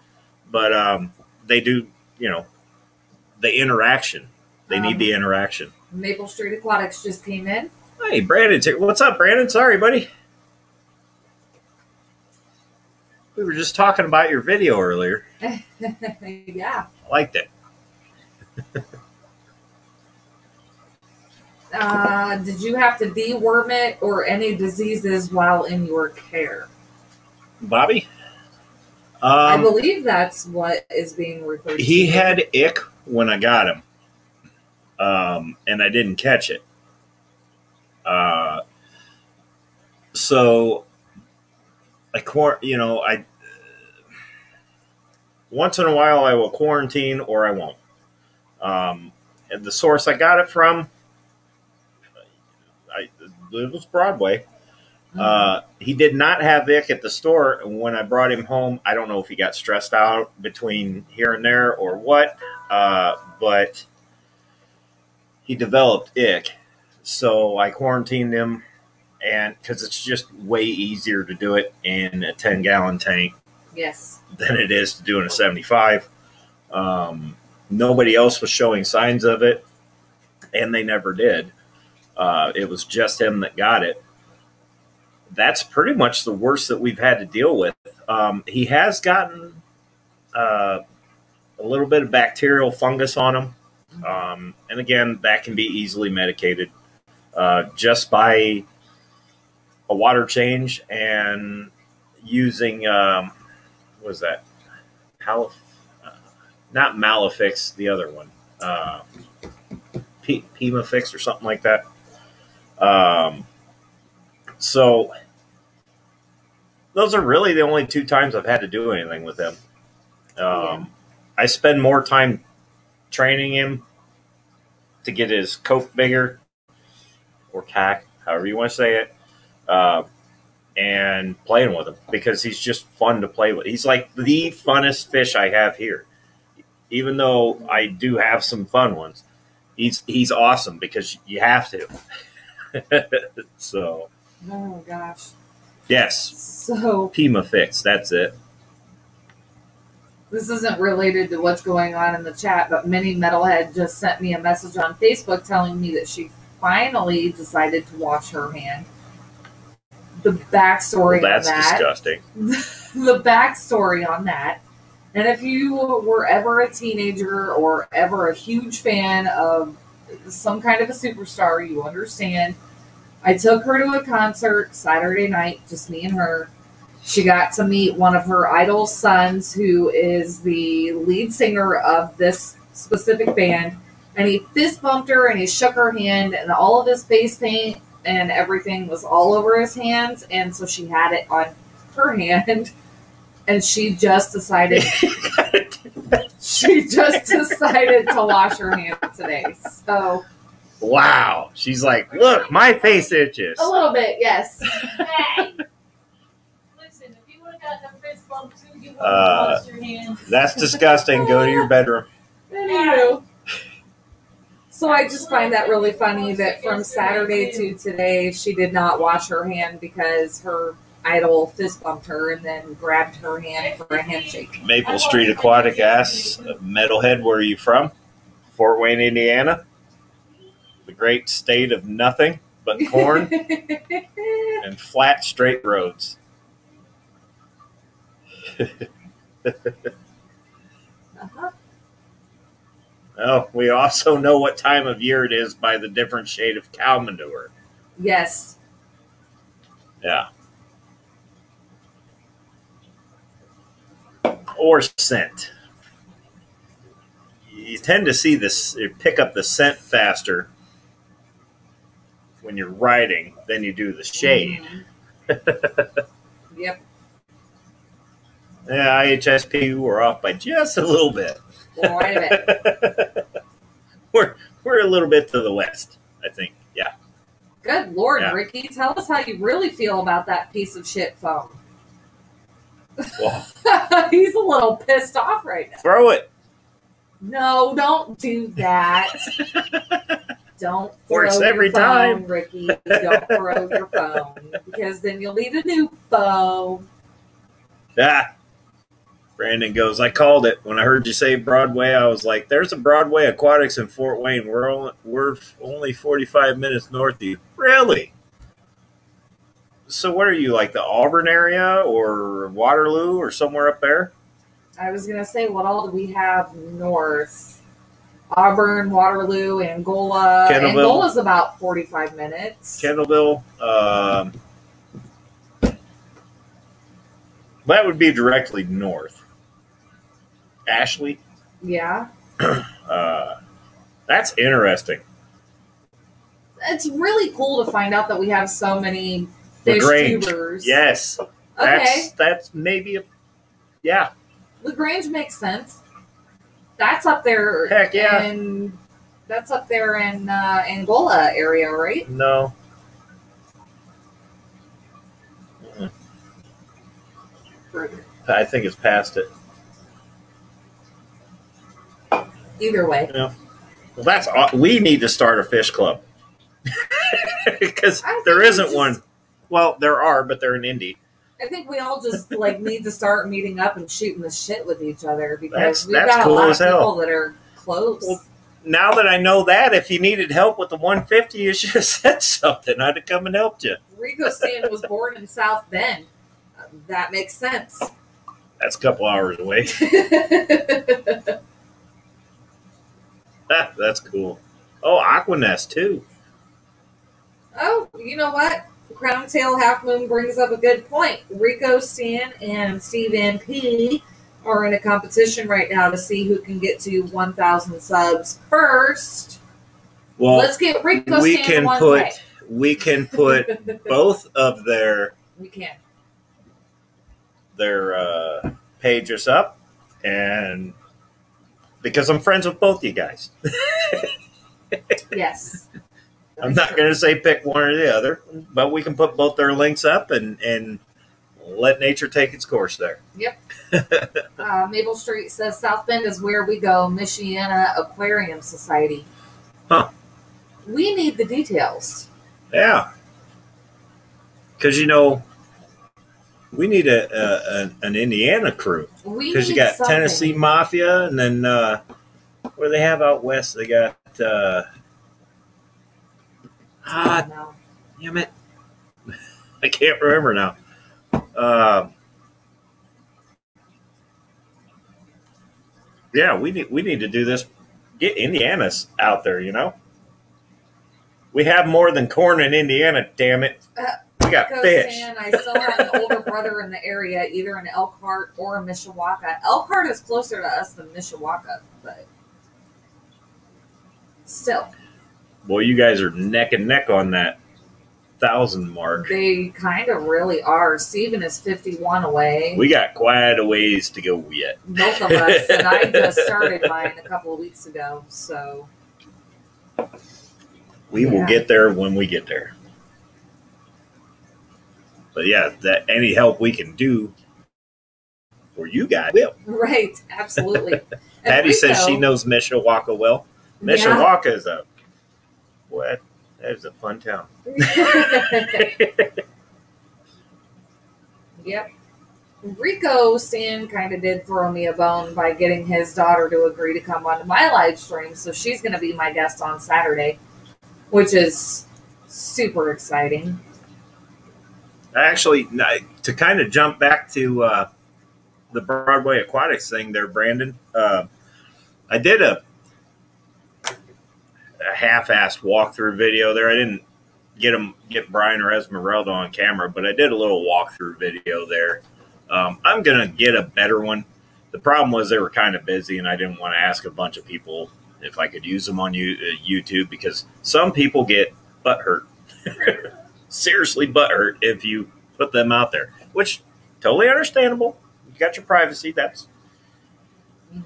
But they do, the interaction. They need the interaction. Maple Street Aquatics just came in. Hey, Brandon's here. What's up, Brandon? Sorry, buddy. We were just talking about your video earlier. Yeah. I liked it. Did you have to deworm it or any diseases while in your care? Bobby? I believe that's what is being referred to. He had ick when I got him. And I didn't catch it. So I once in a while I will quarantine or I won't. And the source I got it from, it was Broadway. He did not have ick at the store. And when I brought him home, I don't know if he got stressed out between here and there or what, but he developed ick. So I quarantined him, and because it's just way easier to do it in a 10-gallon tank than it is to do in a 75. Nobody else was showing signs of it, and they never did. It was just him that got it. That's pretty much the worst that we've had to deal with. He has gotten a little bit of bacterial fungus on him. And again, that can be easily medicated just by a water change and using what was that? Not Malifix, the other one, Pimafix or something like that. So those are really the only 2 times I've had to do anything with him. I spend more time training him to get his coat bigger, or cack, however you want to say it, and playing with him because he's just fun to play with. He's like the funnest fish I have here. Even though I do have some fun ones, he's awesome because you have to. So. Oh gosh. Yes. So. Pimafix. That's it. This isn't related to what's going on in the chat, but Mini Metalhead just sent me a message on Facebook telling me that she finally decided to wash her hand. The backstory on that. That's disgusting. The backstory on that. And if you were ever a teenager or ever a huge fan of some kind of a superstar, you understand. I took her to a concert Saturday night, just me and her. She got to meet one of her idol sons, who is the lead singer of this specific band. And he fist bumped her and he shook her hand, and all of his face paint and everything was all over his hands. And so she had it on her hand. And she just decided to wash her hands today. So wow. She's like, look, my face itches. A little bit, yes. Hey. Listen, if you would have gotten a fist bump too, you would have washed your hands. That's disgusting. Go to your bedroom. Anywho. So I just find that really funny that from Saturday to today, she did not wash her hand because her idol fist bumped her and then grabbed her hand for a handshake. Maple Street Aquatic asks, Metalhead, where are you from? Fort Wayne, Indiana. The great state of nothing but corn and flat, straight roads. Oh, we also know what time of year it is by the different shade of cow manure. Yes. Yeah. Or scent. You tend to see this, you pick up the scent faster when you're riding than you do the shade. Mm-hmm. Yep. Yeah, IHSP, we're off by just a little bit. Quite a bit. we're a little bit to the west, I think. Yeah. Good Lord, Yeah. Ricky, tell us how you really feel about that piece of shit phone. Well, He's a little pissed off right now. throw it. No, don't do that. Don't throw Works every your phone, time. Ricky. Don't throw your phone, because then you'll need a new phone. Ah. Brandon goes, I called it. When I heard you say Broadway, I was like, there's a Broadway Aquatics in Fort Wayne. We're only 45 minutes north of you. Really? So what are you, like the Auburn area or Waterloo or somewhere up there? I was going to say, what all do we have north? Auburn, Waterloo, Angola. Kendallville. Angola's about 45 minutes. Kendallville. That would be directly north. Ashley. Yeah. That's interesting. It's really cool to find out that we have so many fish LaGrange. tubers. Yes. Okay. That's maybe yeah. LaGrange makes sense. That's up there. Heck yeah. And that's up there in Angola area, right? No. I think it's past it. Either way. Yeah. Well, we need to start a fish club. Because there isn't one. Well, there are, but they're in Indy. I think we all just need to start meeting up and shooting the shit with each other, because we've that's got cool a lot as of hell. people that are close. Well, now that I know that, if you needed help with the 150, you should have said something. I'd have come and helped you. Rico Stan was born in South Bend. That makes sense. That's a couple hours away. That's cool. Oh, Aquanest too. Oh, you know what? Crown Tail Half Moon brings up a good point. Rico Stan and Steve NP are in a competition right now to see who can get to 1,000 subs first. Well, let's get Rico Stan one day. We can put both of their pages up, and because I'm friends with both you guys. Yes. I'm not going to say pick one or the other, but we can put both their links up and let nature take its course there. Yep. Maple Street says South Bend is where we go. Michiana Aquarium Society. Huh. We need the details. Yeah. Because, we need an Indiana crew. Because you got something. Tennessee Mafia, and then what do they have out west? They got... damn it. I can't remember now. Yeah, we need to do this. Get Indiana's out there, We have more than corn in Indiana, damn it. We got fish. I still have an older brother in the area, either in Elkhart or Mishawaka. Elkhart is closer to us than Mishawaka, but still. Boy, you guys are neck and neck on that 1,000 mark. They kind of really are. Steven is 51 away. We got quite a ways to go yet. Both of us, and I just started mine a couple of weeks ago, so. We will get there when we get there. But yeah, that any help we can do for you guys will. Right, absolutely. Patty says she knows Mishawaka well. Mishawaka is a what? That is a fun town. Yep. Rico Stan kind of did throw me a bone by getting his daughter to agree to come onto my live stream, so she's going to be my guest on Saturday, which is super exciting. Actually, to kind of jump back to the Broadway Aquatics thing there, Brandon, I did a half-assed walkthrough video there. I didn't get Brian or Esmeralda on camera, but I did a little walkthrough video there. I'm going to get a better one. The problem was they were kind of busy, and I didn't want to ask a bunch of people if I could use them on YouTube, because some people get butthurt. Seriously butthurt if you put them out there, which totally understandable. You got your privacy.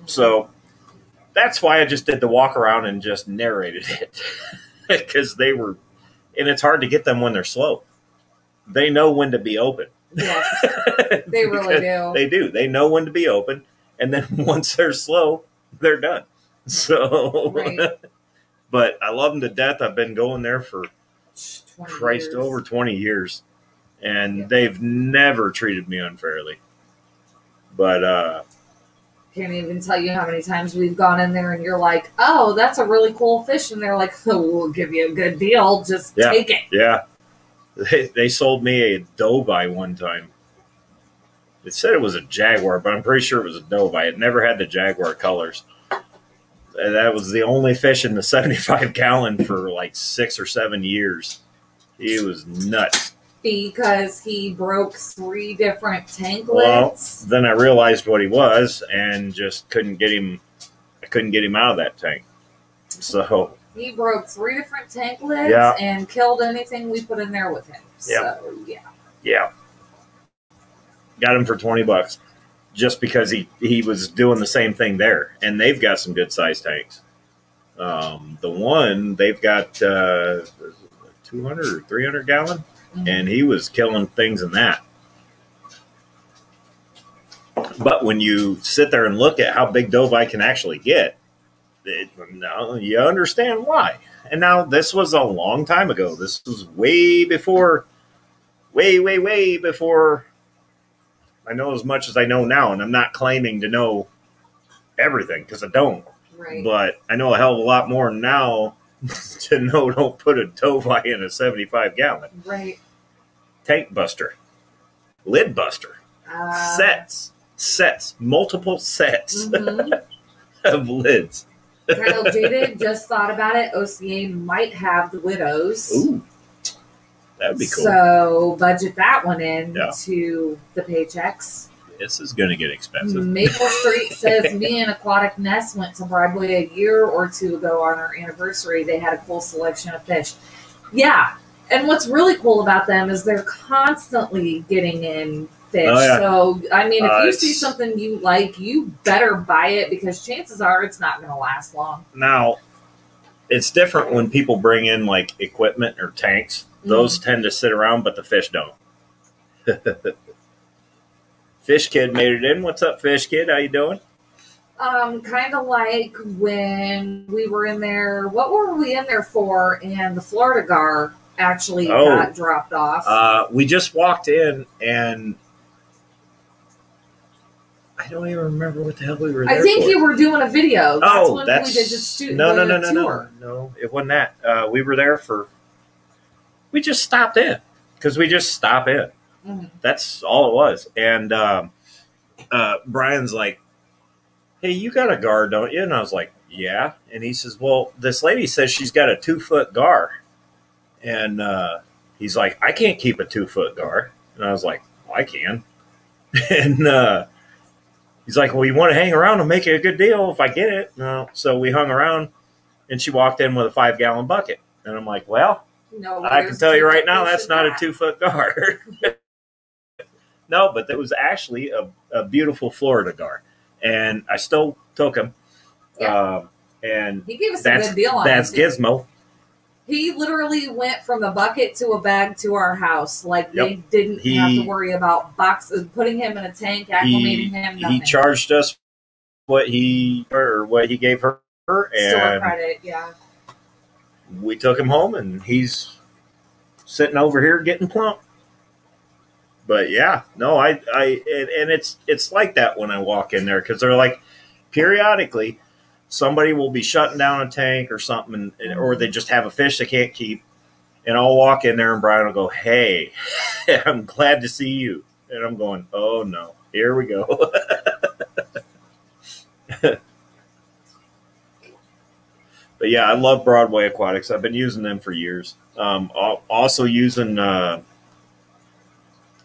So that's why I just did the walk around and just narrated it, because they were, and it's hard to get them when they're slow. They know when to be open. Yes, they really do. They do. They know when to be open, and then once they're slow, they're done. So, right. But I love them to death. I've been going there for over 20 years, and they've never treated me unfairly. But can't even tell you how many times we've gone in there and you're like, oh, that's a really cool fish, and they're like, oh, we'll give you a good deal, just take it. Yeah, they sold me a doveye one time. It said it was a jaguar, but I'm pretty sure it was a doveye. It never had the jaguar colors. And that was the only fish in the 75-gallon for like 6 or 7 years. He was nuts. Because he broke 3 different tanklets. Well, then I realized what he was and just couldn't get him. I couldn't get him out of that tank. So he broke 3 different tanklets and killed anything we put in there with him. So yeah. Got him for $20 just because he was doing the same thing there, and they've got some good sized tanks. The one they've got 200 or 300 gallon. And he was killing things in that. But when you sit there and look at how big doveye can actually get, you understand why. And now this was a long time ago. This was way before I know as much as I know now. And I'm not claiming to know everything, because I don't. Right. But I know a hell of a lot more now to know don't put a doveye in a 75-gallon. Right. Tank buster. Lid buster. Sets. Multiple sets of lids. Kyle Jaded just thought about it. OCA might have the widows. Ooh. That would be cool. So budget that one in Yeah. to the paychecks. This is going to get expensive. Maple Street says me and Aquatic Nest went to Broadway a year or two ago on our anniversary. They had a cool selection of fish. Yeah. And what's really cool about them is they're constantly getting in fish. Oh, yeah. So, I mean, if you see something you like, you better buy it because chances are it's not going to last long. Now, it's different when people bring in like equipment or tanks. Those tend to sit around, but the fish don't. Fish Kid made it in. What's up, Fish Kid? How you doing? Kind of like when we were in there. What were we in there for? And the Florida gar actually got dropped off. We just walked in, and I don't even remember what the hell we were there I think for. you were doing a video. That's when we did the No, it wasn't that. We were there for. We just stopped in because we just stop in. Mm-hmm. That's all it was. And Brian's like, "Hey, you got a gar, don't you?" And I was like, "Yeah." And he says, "Well, this lady says she's got a 2-foot gar." And he's like, "I can't keep a 2-foot gar." And I was like, "Well, I can." And he's like, "Well, you want to hang around and make it a good deal if I get it?" No. So we hung around, and she walked in with a 5-gallon bucket. And I'm like, "Well, no, I can tell you right now, that's not a 2-foot gar." No, but that was actually a beautiful Florida gar. And I still took him. Yeah. And he gave us a good deal on it. That's Gizmo. He literally went from a bucket to a bag to our house. Like, they didn't have to worry about boxes, putting him in a tank, acclimating him, nothing. He charged us what he gave her. Store And credit, yeah. we took him home, and he's sitting over here getting plump. But yeah, no, and it's like that when I walk in there because they're like periodically somebody will be shutting down a tank or something, or they just have a fish they can't keep, and I'll walk in there and Brian will go, "Hey, I'm glad to see you," and I'm going, "Oh no, here we go." But yeah, I love Broadway Aquatics. I've been using them for years. Also using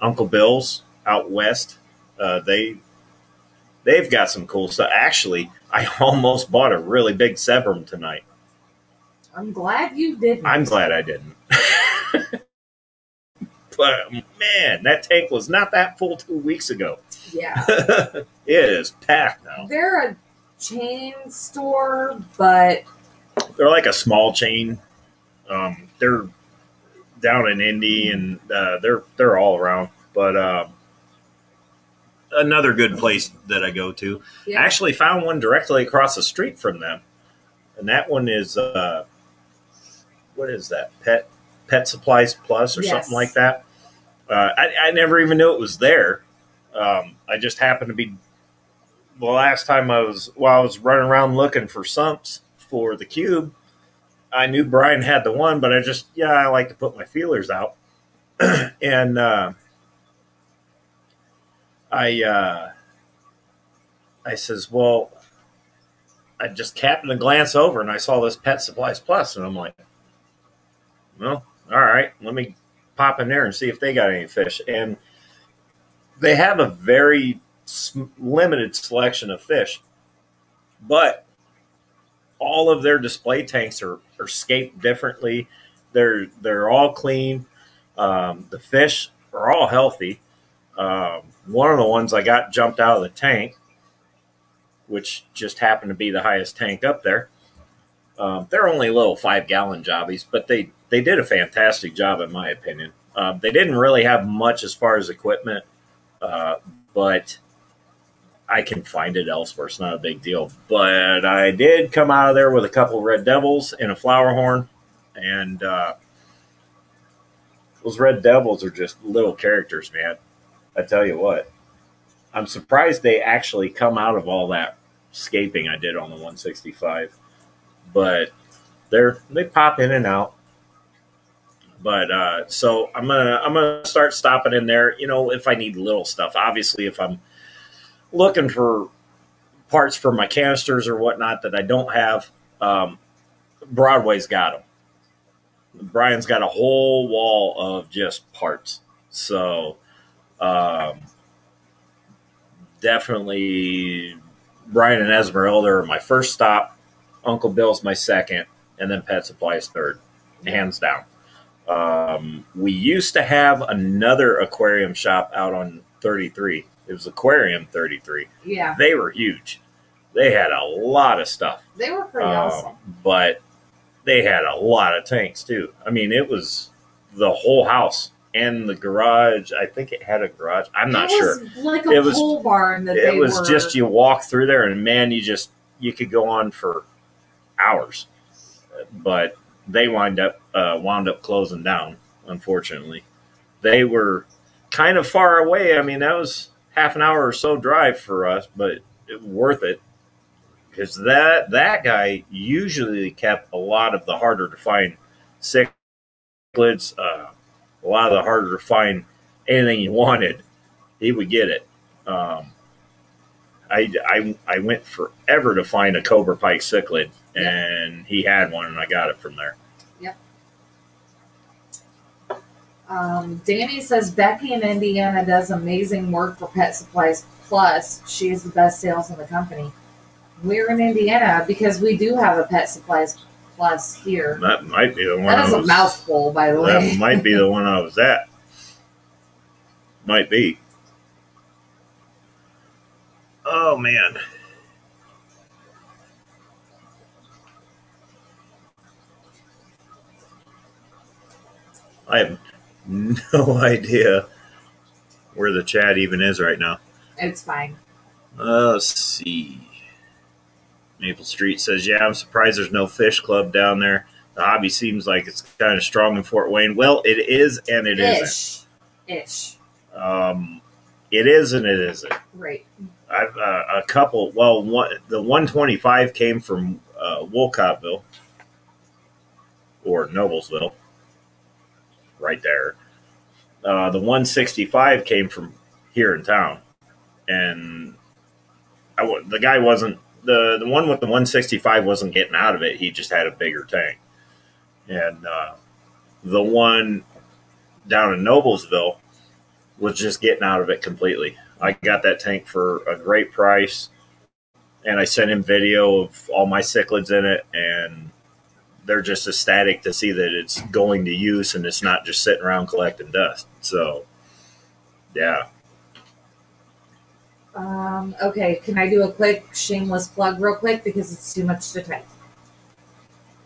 Uncle Bill's out west. They've got some cool stuff. Actually, I almost bought a really big Sevrum tonight. I'm glad you didn't. I'm glad I didn't. But man, that tank was not that full 2 weeks ago. Yeah. It is packed now. They're a chain store, but they're like a small chain. They're down in Indy, and they're all around. But another good place that I go to. Yeah. I actually found one directly across the street from them, and that one is what is that? Pet Supplies Plus or something like that. I never even knew it was there. I just happened to be the last time I was running around looking for sumps for the cube. I knew Brian had the one, but I like to put my feelers out. And I says, well, I just happened to glance over and I saw this Pet Supplies Plus, and I'm like, well, all right, let me pop in there and see if they got any fish. And they have a very limited selection of fish, but all of their display tanks are scaped differently. They're all clean. The fish are all healthy. One of the ones I got jumped out of the tank, which just happened to be the highest tank up there. They're only little 5-gallon jobbies, but they did a fantastic job in my opinion. They didn't really have much as far as equipment, but I can find it elsewhere. It's not a big deal. But I did come out of there with a couple of red devils and a flower horn, and those red devils are just little characters, man. I tell you what, I'm surprised they actually come out of all that scaping I did on the 165, but they pop in and out. But so I'm gonna start stopping in there. You know, if I need little stuff. Obviously, if I'm looking for parts for my canisters or whatnot that I don't have, Broadway's got them. Brian's got a whole wall of just parts. So definitely Brian and Esmeralda are my first stop. Uncle Bill's my second, and then Pet Supply's third, hands down. We used to have another aquarium shop out on 33. It was Aquarium 33. Yeah. They were huge. They had a lot of stuff. They were pretty awesome. But they had a lot of tanks, too. I mean, it was the whole house and the garage. I think it had a garage. I'm not sure. It was like a pole barn that it was just you walk through there, and, man, you could go on for hours. But they wound up closing down, unfortunately. They were kind of far away. I mean, that was half an hour or so drive for us, but it was worth it because that guy usually kept a lot of the harder to find cichlids, a lot of the harder to find anything you wanted. He would get it. I went forever to find a Cobra Pike cichlid, and he had one, and I got it from there. Yep. Danny says Becky in Indiana does amazing work for Pet Supplies Plus. She is the best sales in the company. We're in Indiana because we do have a Pet Supplies Plus here. That might be the one. That is a mouthful, by the way. That might be the one I was at. Might be. Oh, man. I have no idea where the chat even is right now. It's fine. Let's see. Maple Street says, yeah, I'm surprised there's no fish club down there. The hobby seems like it's kind of strong in Fort Wayne. Well, it is and it isn't. Ish. It is and it isn't. Right. I've a couple. Well, the 125 came from Wolcottville or Noblesville, right there. The 165 came from here in town, and the guy wasn't the one with the 165 wasn't getting out of it. He just had a bigger tank, and the one down in Noblesville was just getting out of it completely. I got that tank for a great price, and I sent him video of all my cichlids in it, and they're just ecstatic to see that it's going to use and it's not just sitting around collecting dust. So, yeah. Okay, can I do a quick shameless plug real quick because it's too much to type?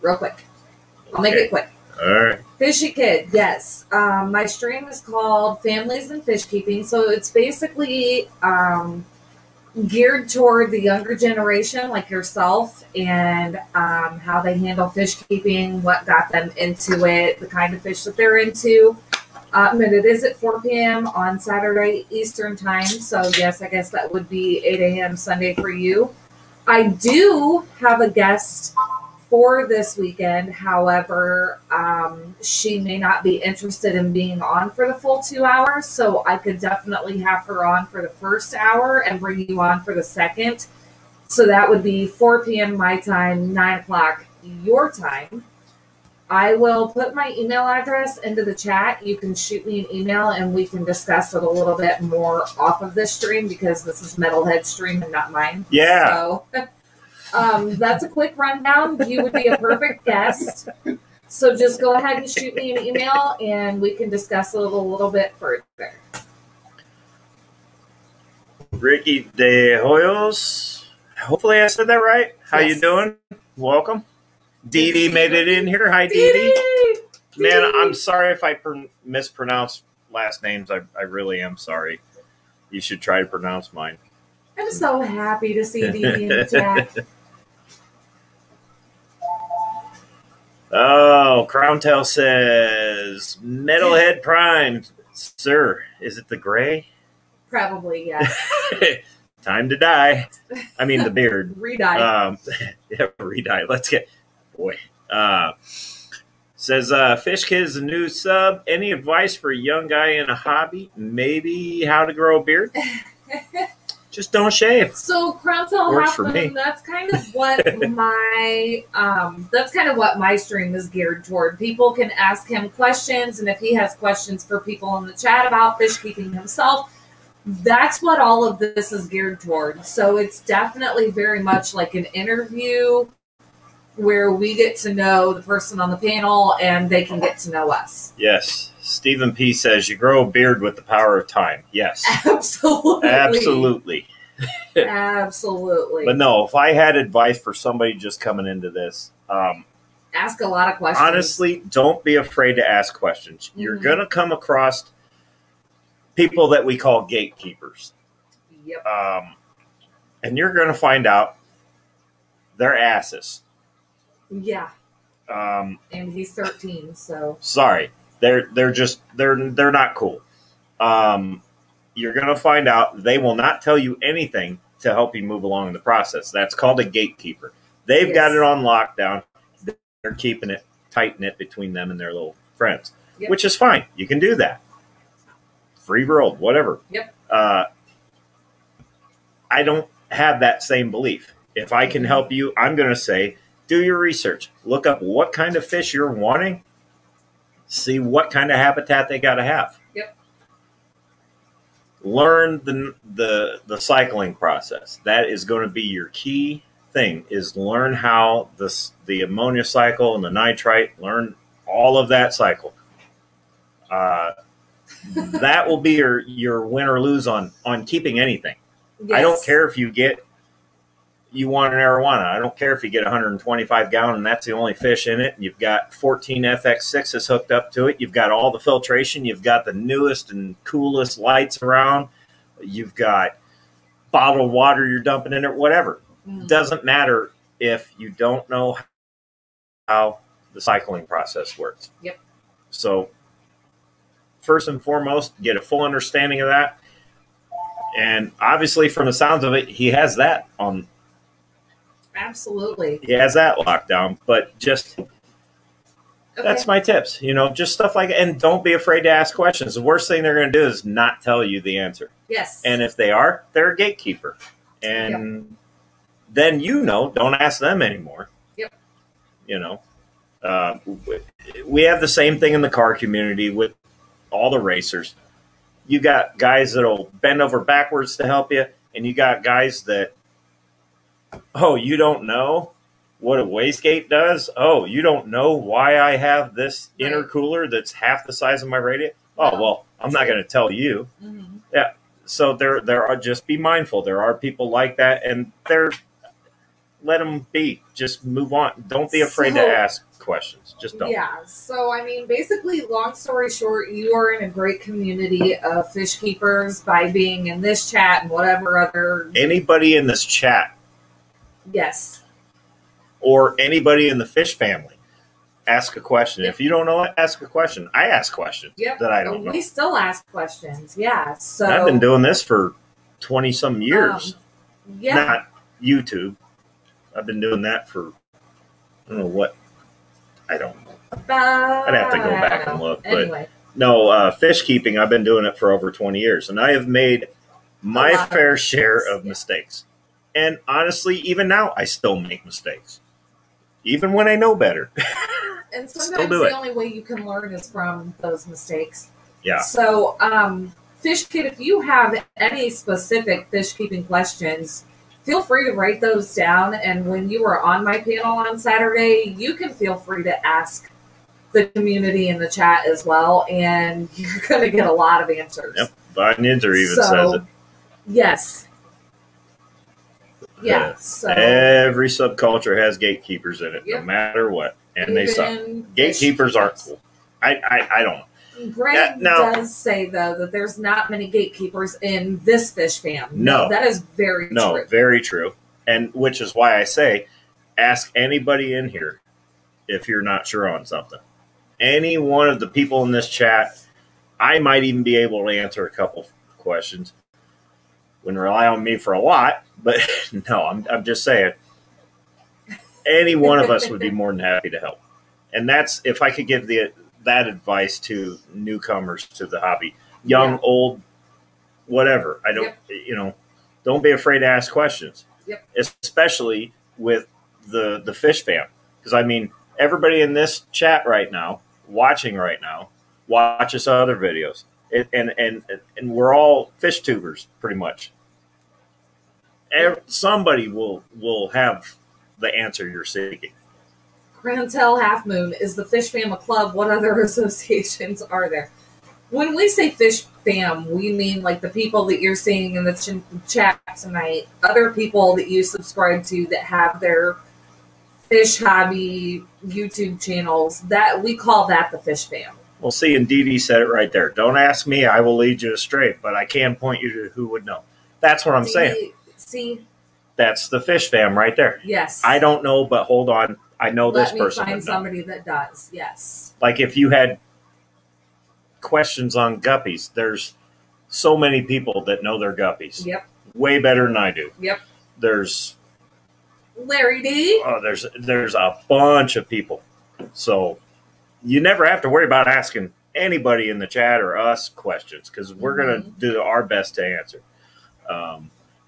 Real quick. I'll make it quick. All right. Fishy Kid, yes. My stream is called Families and Fish Keeping. So it's basically geared toward the younger generation like yourself and how they handle fish keeping, what got them into it, the kind of fish that they're into. And it is at 4 p.m. on Saturday Eastern time. So, yes, I guess that would be 8 a.m. Sunday for you. I do have a guest for this weekend. However, she may not be interested in being on for the full 2 hours, so I could definitely have her on for the first hour and bring you on for the second. So that would be 4 p.m. my time, 9 o'clock your time. I will put my email address into the chat. You can shoot me an email and we can discuss it a little bit more off of this stream because this is Metalhead's stream and not mine. Yeah. So that's a quick rundown. You would be a perfect guest. So just go ahead and shoot me an email and we can discuss it a little bit further. Ricky De Hoyos. Hopefully I said that right. How you doing? Welcome. Dee Dee made it in here. Hi, Dee Dee. Man, I'm sorry if I mispronounce last names. I really am sorry. You should try to pronounce mine. I'm so happy to see Dee Dee in the chat. Oh, Crowntail says, Metalhead Prime. Sir, is it the gray? Probably, yes. Time to die. I mean, the beard. Re-dye. Yeah, re-dye. Let's get... Boy. Says, Fish Kid is a new sub. Any advice for a young guy in a hobby? Maybe how to grow a beard? Just don't shave. So crown tail Works for halfmoon, me. that's kind of what my stream is geared toward. People can ask him questions, and if he has questions for people in the chat about fish keeping himself, that's what all of this is geared toward. So it's definitely very much like an interview where we get to know the person on the panel and they can get to know us. Yes. Stephen P. says, you grow a beard with the power of time. Yes. Absolutely. Absolutely. Absolutely. But no, if I had advice for somebody just coming into this, ask a lot of questions. honestly, don't be afraid to ask questions. You're going to come across people that we call gatekeepers. Yep. And you're going to find out they're asses. Yeah. And he's 13, so. Sorry. They're not cool. You're going to find out they will not tell you anything to help you move along in the process. That's called a gatekeeper. They've got it on lockdown. They're keeping it, tight-knit between them and their little friends, which is fine. You can do that. Free world, whatever. Yep. I don't have that same belief. If I can help you, I'm going to say, do your research. Look up what kind of fish you're wanting. See what kind of habitat they got to have. Yep. Learn the cycling process. That is going to be your key thing, is learn how the ammonia cycle and the nitrite, learn all of that cycle. That will be your win or lose on keeping anything. Yes. I don't care if you want an arowana. I don't care if you get 125 gallon and that's the only fish in it. And you've got 14 FX6s hooked up to it. You've got all the filtration. You've got the newest and coolest lights around. You've got bottled water you're dumping in it, whatever. Doesn't matter if you don't know how the cycling process works. Yep. So first and foremost, get a full understanding of that. And obviously from the sounds of it, he has that on. Absolutely. He has that locked down, but just that's my tips, just stuff like that. And don't be afraid to ask questions. The worst thing they're going to do is not tell you the answer. Yes. And if they are, they're a gatekeeper. And then don't ask them anymore. Yep. We have the same thing in the car community with all the racers. You got guys that'll bend over backwards to help you, and you got guys that, oh, you don't know what a wastegate does? Oh, you don't know why I have this intercooler that's half the size of my radiator? Oh, well, I'm not going to tell you. Mm-hmm. Yeah. So there are, just be mindful. There are people like that, and let them be. Just move on. Don't be afraid to ask questions. Just don't. Yeah. So, basically, long story short, you are in a great community of fish keepers by being in this chat and whatever other. Anybody in this chat. Yes. Or anybody in the fish family. Ask a question. Yep. If you don't know it, ask a question. I ask questions that I don't know. We still ask questions. Yeah. So I've been doing this for 20-some years. Not YouTube. I've been doing that for, I don't know what. I don't know. I'd have to go back and look. Anyway. But no, fish keeping, I've been doing it for over 20 years. And I have made my fair share of mistakes. And honestly, even now, I still make mistakes. Even when I know better. And sometimes the only way you can learn is from those mistakes. Yeah. So, Fish Kid, if you have any specific fish keeping questions, feel free to write those down. And when you are on my panel on Saturday, you can feel free to ask the community in the chat as well. And you're going to get a lot of answers. Yep. Ninja even says it. Yes. Yeah. So every subculture has gatekeepers in it, no matter what. And they suck. Gatekeepers aren't cool. I don't know. Greg does say, though, that there's not many gatekeepers in this fish fam. No. That is very true. No, very true. And which is why I say, ask anybody in here if you're not sure on something. Any one of the people in this chat, I might even be able to answer a couple questions. Wouldn't rely on me for a lot, but no, I'm just saying. Any one of us would be more than happy to help. And that's, if I could give that advice to newcomers to the hobby, young, old, whatever. I don't, Don't be afraid to ask questions. Yep. Especially with the fish fam. Because, I mean, everybody in this chat right now, watching right now, watches other videos. And we're all fish tubers, pretty much. Somebody will have the answer you're seeking. Grantel Half Moon, is the Fish Fam a club? What other associations are there? When we say Fish Fam, we mean like the people that you're seeing in the chat tonight, other people that you subscribe to that have their fish hobby YouTube channels. That we call that the Fish Fam. Well, see, and Dee Dee said it right there. Don't ask me, I will lead you astray, but I can point you to who would know. That's what I'm saying. See? That's the Fish Fam right there. Yes. I don't know, but hold on. I know this person. Let me find somebody that does. Yes. Like if you had questions on guppies, there's so many people that know their guppies. Yep. Way better than I do. Yep. There's Larry D. Oh, there's a bunch of people. So you never have to worry about asking anybody in the chat or us questions because we're going to do our best to answer.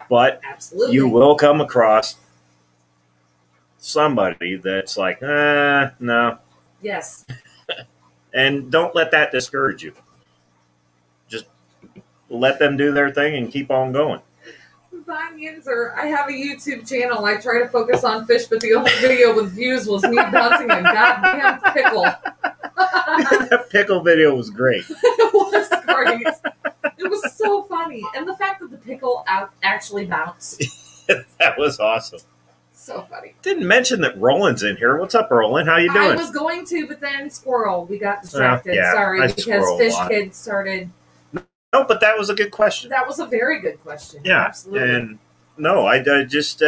But absolutely, you will come across somebody that's like, no. Yes. And don't let that discourage you. Just let them do their thing and keep on going. Von Yinzer, I have a YouTube channel. I try to focus on fish, but the only video with views was me bouncing a goddamn pickle. That pickle video was great. It was great. It was so funny. And the fact that the pickle actually bounced. That was awesome. So funny. Didn't mention that Roland's in here. What's up, Roland? How you doing? I was going to, but then squirrel. We got distracted. Yeah, sorry, because Fish Kid started. No, but that was a good question. That was a very good question. Yeah, absolutely. And no, I just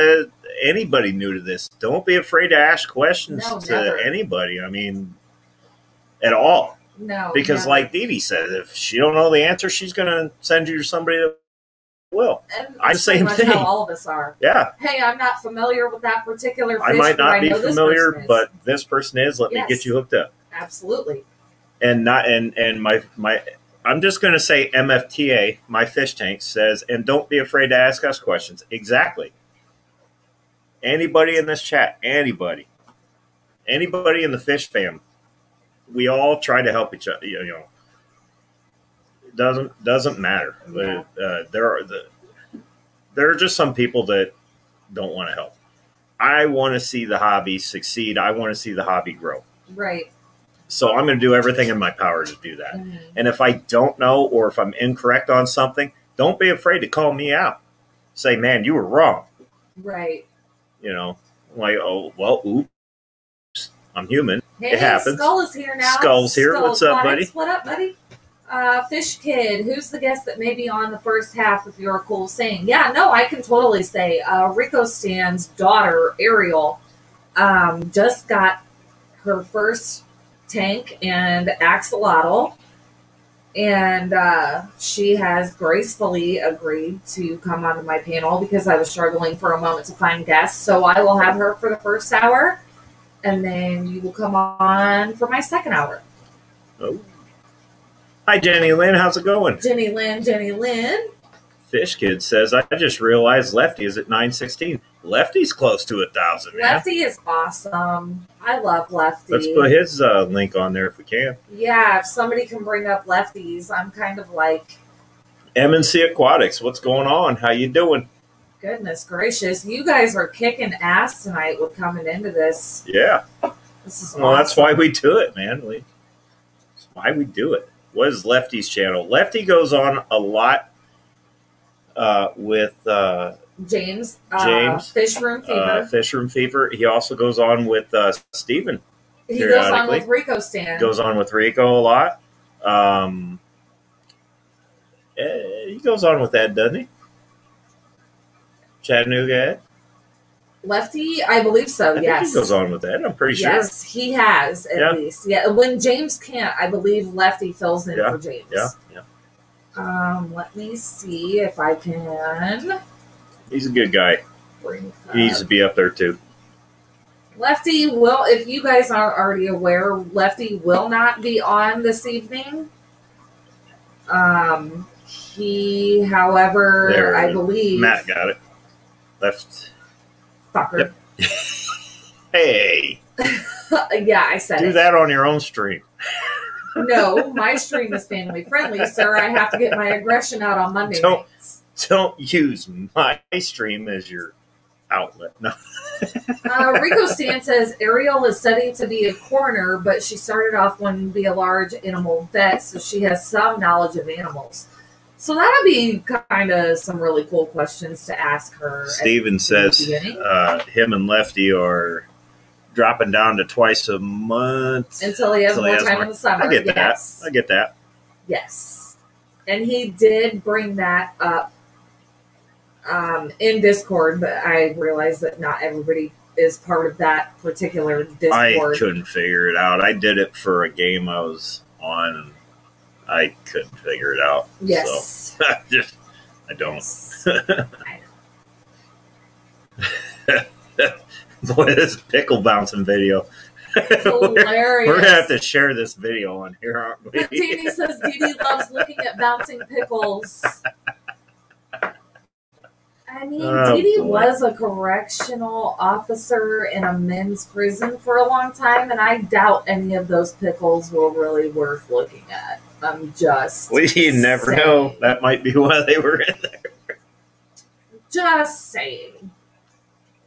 anybody new to this, don't be afraid to ask questions to anybody. I mean, at all. No, because like Dee Dee said, if she don't know the answer, she's going to send you to somebody that will. And I'm the same thing. How all of us are. Yeah. Hey, I'm not familiar with that particular fish. I might not be familiar, but this this person is. Let me get you hooked up. Absolutely. And not and my I'm just going to say MFTA, my fish tank says, and don't be afraid to ask us questions. Exactly. Anybody in this chat, anybody in the fish fam, we all try to help each other. You know, it doesn't matter. Yeah. There are just some people that don't want to help. I want to see the hobby succeed. I want to see the hobby grow. Right. So I'm going to do everything in my power to do that. Mm-hmm. And if I don't know or if I'm incorrect on something, don't be afraid to call me out. Say, man, you were wrong. Right. You know, like, oh, well, oops. I'm human. Hey, it happens. Skull is here now. Skull's here. What's up, buddy? What up, buddy? Fish Kid, who's the guest that may be on the first half if you're cool saying? Yeah, no, I can totally say. Rico Stan's daughter, Ariel, just got her first tank and axolotl, and she has gracefully agreed to come onto my panel because I was struggling for a moment to find guests. So I will have her for the first hour, and then you will come on for my second hour. Oh. Hi, Jenny Lynn. How's it going? Jenny Lynn. Fish Kid says, I just realized Lefty is at 916. Lefty's close to 1,000, man. Lefty is awesome. I love Lefty. Let's put his link on there if we can. Yeah, if somebody can bring up Lefties, I'm kind of like... M&C Aquatics, what's going on? How you doing? Goodness gracious. You guys are kicking ass tonight with coming into this. Yeah. This is well, awesome. That's why we do it, man. That's why we do it. What is Lefty's channel? Lefty goes on a lot with James. Fish Room Fever. He also goes on with Steven. He goes on with Rico Stan. Goes on with Rico a lot. He goes on with Ed, doesn't he? Chattanooga Ed? Lefty, I believe so, I think he goes on with that. I'm pretty sure. Yes, he has, at least. Yeah, when James can't, I believe Lefty fills in for James. Yeah. Let me see if I can. He's a good guy. He needs to be up there, too. Lefty will, if you guys aren't already aware, Lefty will not be on this evening. He, however, There, I believe... Matt got it. Left. Fucker. Yep. Hey. Yeah, I said Do it. that on your own stream. No, my stream is family friendly, sir. I have to get my aggression out on Monday nights. Don't use my stream as your outlet. No. Rico Stan says Ariel is studying to be a coroner, but she started off wanting to be a large animal vet, so she has some knowledge of animals. So that'd be kind of some really cool questions to ask her. Steven says him and Lefty are dropping down to twice a month until he has more time in the summer. I get that. I get that. Yes. And he did bring that up in Discord, but I realized that not everybody is part of that particular Discord. I couldn't figure it out. I did it for a game I was on, and I couldn't figure it out. Yes. So I don't. Yes. Boy, this pickle bouncing video. Hilarious. We're going to have to share this video on here, aren't we? Danny says Dee loves looking at bouncing pickles. I mean, Dee was a correctional officer in a men's prison for a long time, and I doubt any of those pickles were really worth looking at. I'm just you never saying. know. That might be why they were in there. Just saying.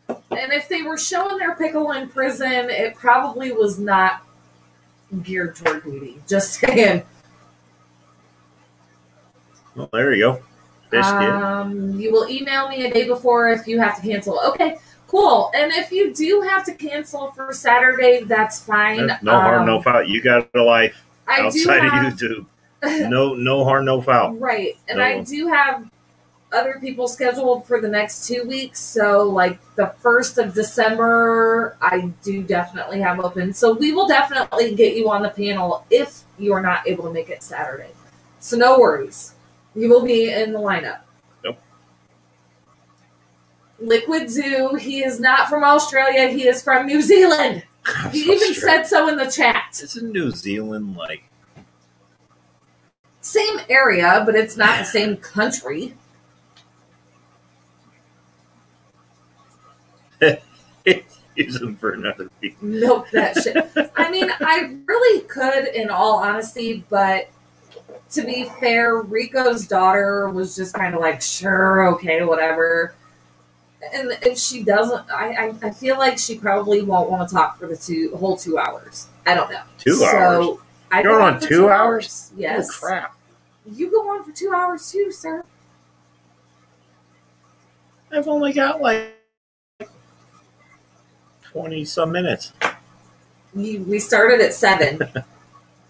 And if they were showing their pickle in prison, it probably was not geared toward Dee. Just saying. Well, there you go. You will email me a day before if you have to cancel. Okay, cool. And if you do have to cancel for Saturday, that's fine. No harm, no foul. You got a life outside of YouTube. No harm, no foul. Right. And I do have other people scheduled for the next 2 weeks. So, like the 1st of December, I do definitely have open. So we will definitely get you on the panel if you are not able to make it Saturday. So no worries. You will be in the lineup. Nope. Liquid Zoo, he is not from Australia. He is from New Zealand. He even said so in the chat. Isn't New Zealand like... Same area, but it's not the same country. Use them for another week. Nope, that shit. I mean, I really could, in all honesty, but to be fair, Rico's daughter was just kind of like, sure, okay, whatever. And if she doesn't, I feel like she probably won't want to talk for the whole 2 hours. I don't know. 2 hours? I You're on 2 hours? Yes. Oh, crap. You go on for 2 hours too, sir. I've only got like 20-some minutes. We started at 7.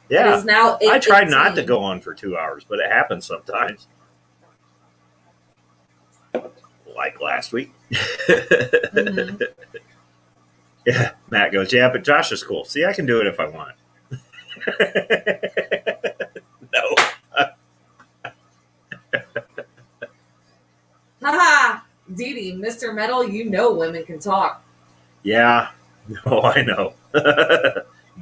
Yeah. It is now 8:18. I try not to go on for 2 hours, but it happens sometimes. Like last week. Mm-hmm. Yeah, Matt goes, yeah, but Josh is cool. See, I can do it if I want. No. Haha! Dee, Mr. Metal, you know women can talk. Yeah. No, I know.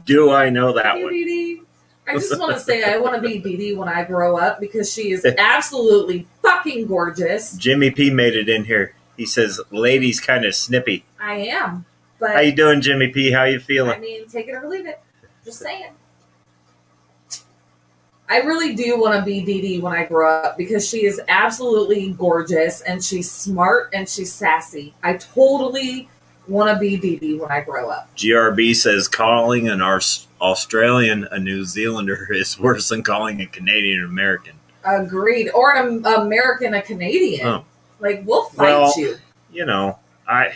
Do I know that one? Dee. I just want to say I want to be Dee when I grow up because she is absolutely fucking gorgeous. Jimmy P made it in here. He says, lady's kind of snippy. I am. But how you doing, Jimmy P? How you feeling? I mean, take it or leave it. Just saying. I really do want to be Dee when I grow up because she is absolutely gorgeous and she's smart and she's sassy. I totally want to be Dee when I grow up. GRB says calling an Australian a New Zealander is worse than calling a Canadian an American. Agreed. Or an American a Canadian. Oh. Like, we'll fight you. You know, I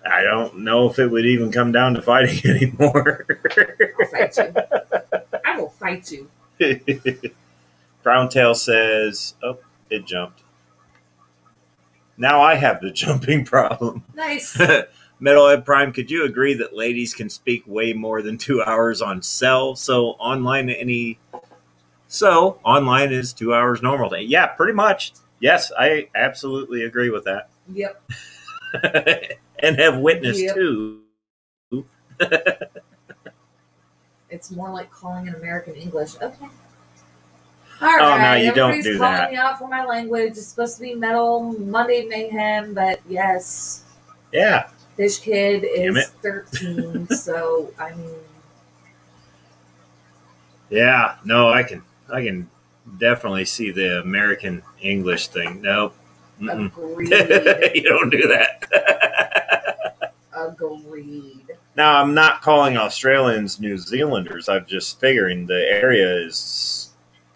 don't know if it would even come down to fighting anymore. I'll fight you. I will fight you. Browntail says, oh, it jumped. Now I have the jumping problem. Nice. Metalhead Prime, could you agree that ladies can speak way more than 2 hours on cell? So online is 2 hours normal. Yeah, pretty much. Yes, I absolutely agree with that. Yep. And have witnessed too. It's more like calling an American English. Okay. All right, Oh, no, you don't everybody's do calling that. me out for my language. It's supposed to be Metal Monday Mayhem, but yes, Yeah. Fish Kid Damn is it. 13, so I mean, Yeah. No, I can definitely see the American English thing. Nope. Mm-mm. agreed. You don't do that. Agreed. Now, I'm not calling Australians New Zealanders. I'm just figuring the area is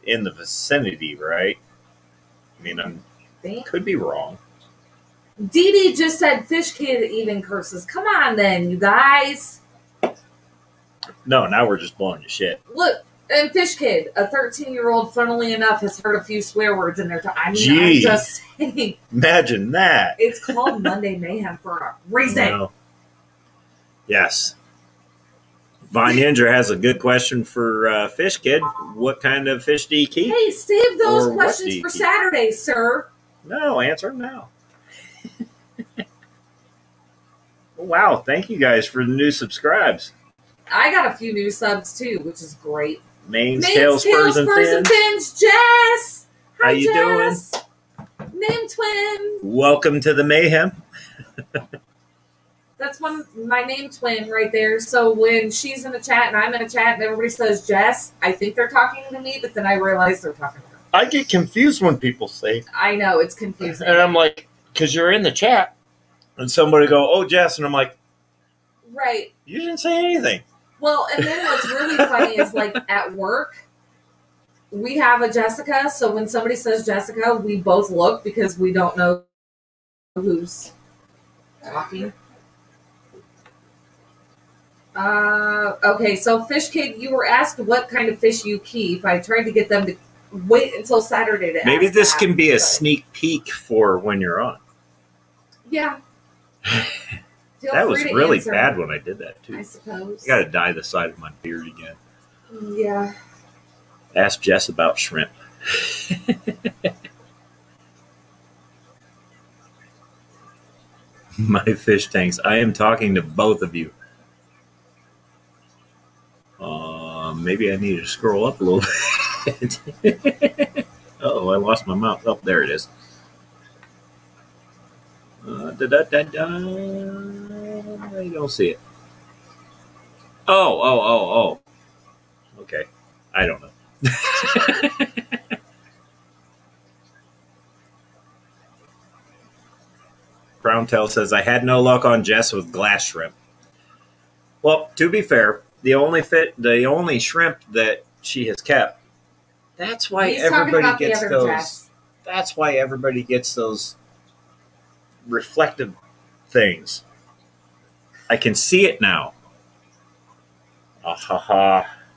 in the vicinity, right? I mean, I could be wrong. Dee Dee just said Fish Kid even curses. Come on, then, you guys. No, now we're just blowing your shit. Look, and Fish Kid, a 13-year-old, funnily enough, has heard a few swear words in their time. I mean, Gee. I'm just saying. Imagine that. It's called Monday Mayhem for a reason. No. Yes. Von Yendra has a good question for Fish Kid. What kind of fish do you keep? Hey, save those Or what questions do you for keep? Saturday, sir. No, answer them now. Wow, thank you guys for the new subscribes. I got a few new subs, too, which is great. Mains, tails, spurs, and fins. fins. Jess! Hi, How you Jess. Name twin. Welcome to the Mayhem. That's my name twin right there. So when she's in the chat and I'm in a chat and everybody says Jess, I think they're talking to me, but then I realize they're talking to her. I get confused when people say, I know, it's confusing. and I'm like, because you're in the chat, and somebody go, "Oh, Jess," and I'm like, right. "You didn't say anything." Well, and then what's really funny is, like, at work, we have a Jessica, so when somebody says Jessica, we both look because we don't know who's talking. Okay, so Fish Kid, you were asked what kind of fish you keep. I tried to get them to wait until Saturday to Maybe ask this that, can be a but- sneak peek for when you're on. Yeah. Feel That was free to really answer, bad when I did that, too. I suppose. I got to dye the side of my beard again. Yeah. Ask Jess about shrimp. My fish tanks. I am talking to both of you. Maybe I need to scroll up a little bit. Oh, I lost my mouse. Oh, there it is. I don't see it. Oh. Okay. I don't know. Browntail says, I had no luck on Jess with glass shrimp. Well, to be fair, the only shrimp that she has kept, that's why He's talking everybody about the gets other those. Jess. That's why everybody gets those reflective things. I can see it now.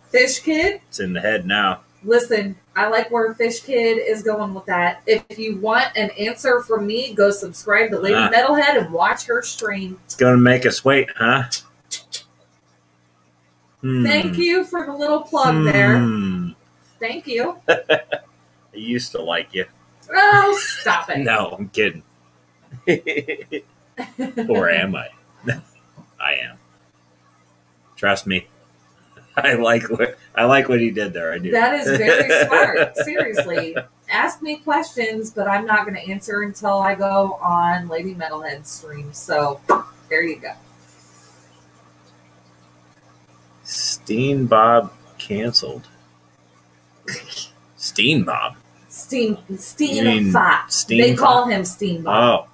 Fish Kid? It's in the head now. Listen, I like where Fish Kid is going with that. If you want an answer from me, go subscribe to Lady Metalhead and watch her stream. It's going to make us wait, huh? Thank you for the little plug there. Thank you. I used to like you. Oh, stop it. No, I'm kidding. Or am I? I am. Trust me. I like what he did there. I do. That is very smart. Seriously. Ask me questions, but I'm not going to answer until I go on Lady Metalhead stream. So, there you go. Steen Bob canceled. Steen Bob? Steen mean Fat. Steen They call Fat? him Steen Bob.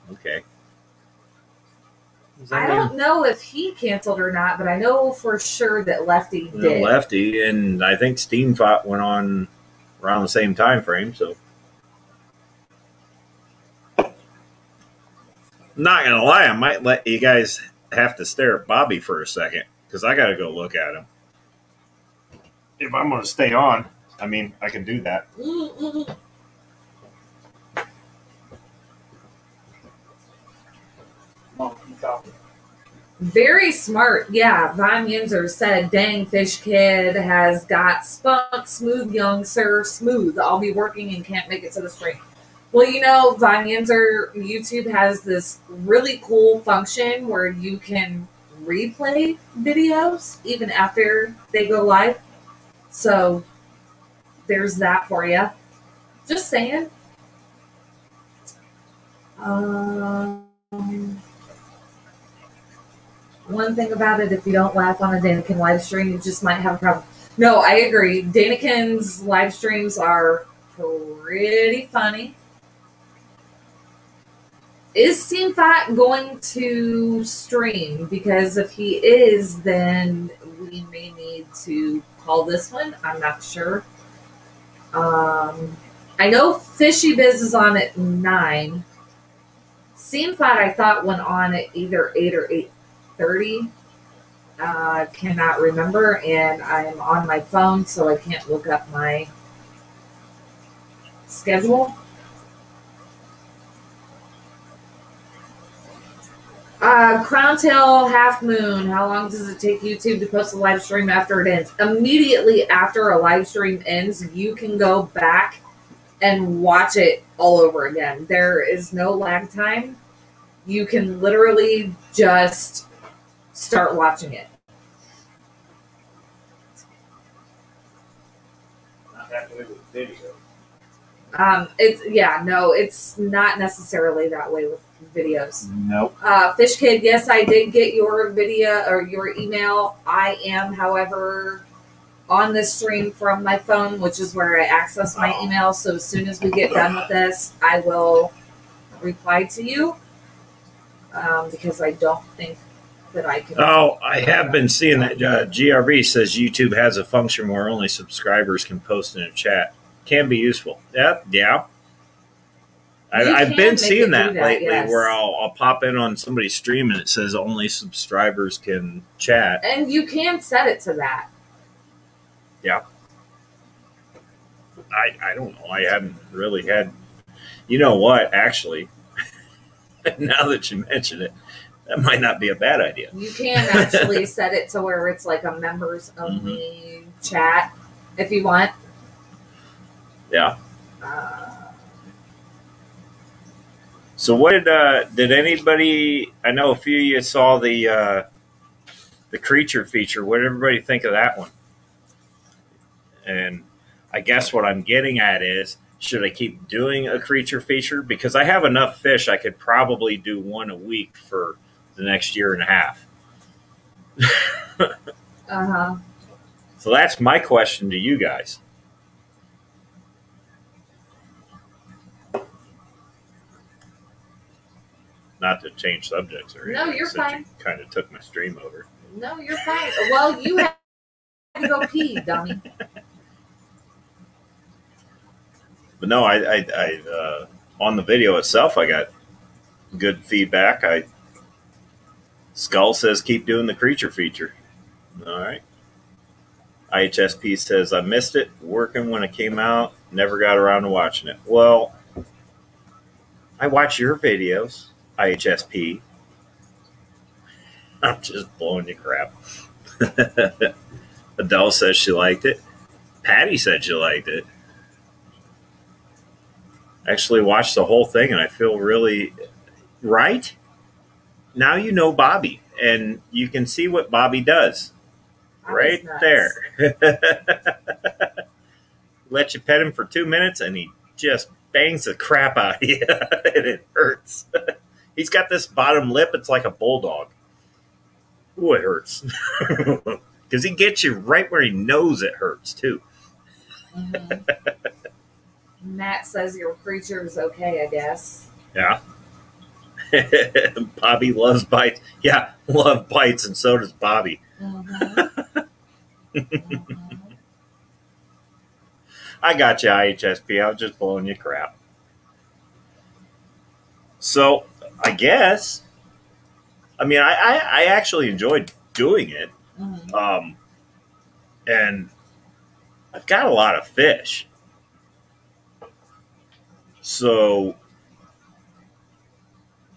Oh, okay. I don't know if he canceled or not, but I know for sure that Lefty did. Lefty, and I think Steamfot went on around the same time frame, so. I'm not going to lie, I might let you guys have to stare at Bobby for a second, because I got to go look at him. If I'm going to stay on, I mean, I can do that. Very smart. Yeah, Von Yinzer said, dang, Fish Kid has got spunk, smooth, young sir, smooth. I'll be working and can't make it to the stream. Well, you know, Von Yinzer, YouTube has this really cool function where you can replay videos even after they go live. So there's that for you. Just saying. One thing about it, if you don't laugh on a Danikin live stream, you just might have a problem. No, I agree. Danikin's live streams are pretty funny. Is Team Fat going to stream? Because if he is, then we may need to call this one. I'm not sure. I know Fishy Biz is on at 9. Team Fat, I thought, went on at either 8 or 8:30. Cannot remember, and I'm on my phone, so I can't look up my schedule. Crown Tail Half Moon. How long does it take YouTube to post a live stream after it ends? Immediately after a live stream ends, you can go back and watch it all over again. There is no lag time. You can literally just start watching it. Not that way with video. It's not necessarily that way with videos. Nope. Fish Kid, yes, I did get your video or your email. I am, however, on this stream from my phone, which is where I access my email. So as soon as we get done with this, I will reply to you because I don't think that I can. Oh, I have been seeing that GRV says YouTube has a function where only subscribers can post in a chat. Can be useful. Yeah. I've been seeing that lately, yes. Where I'll pop in on somebody's stream and it says only subscribers can chat. And you can set it to that. Yeah. I don't know. I haven't really had. You know what? Actually, now that you mention it, that might not be a bad idea. You can actually set it to where it's like a members only chat if you want. Yeah. So what did anybody? I know a few of you saw the creature feature. What did everybody think of that one? And I guess what I'm getting at is, should I keep doing a creature feature? Because I have enough fish, I could probably do one a week for the next year and a half. So that's my question to you guys. Not to change subjects or anything. No, you're fine. You kind of took my stream over. No, you're fine. Well, you had to go pee, dummy. But no, I on the video itself, I got good feedback. Skull says keep doing the creature feature. All right. IHSP says I missed it. Working when it came out. Never got around to watching it. Well, I watch your videos. IHSP. I'm just blowing you crap. Adele says she liked it. Patty said she liked it. Actually watched the whole thing and I feel really right. Now you know Bobby and you can see what Bobby does. Right there. Let you pet him for 2 minutes and he just bangs the crap out of you and it hurts. He's got this bottom lip. It's like a bulldog. Ooh, it hurts. Because he gets you right where he knows it hurts, too. Matt says your creature is okay, I guess. Yeah. Bobby loves bites. Yeah, love bites, and so does Bobby. I got you, IHSP. I was just blowing you crap. So, I guess, I mean, I actually enjoyed doing it. And I've got a lot of fish. So,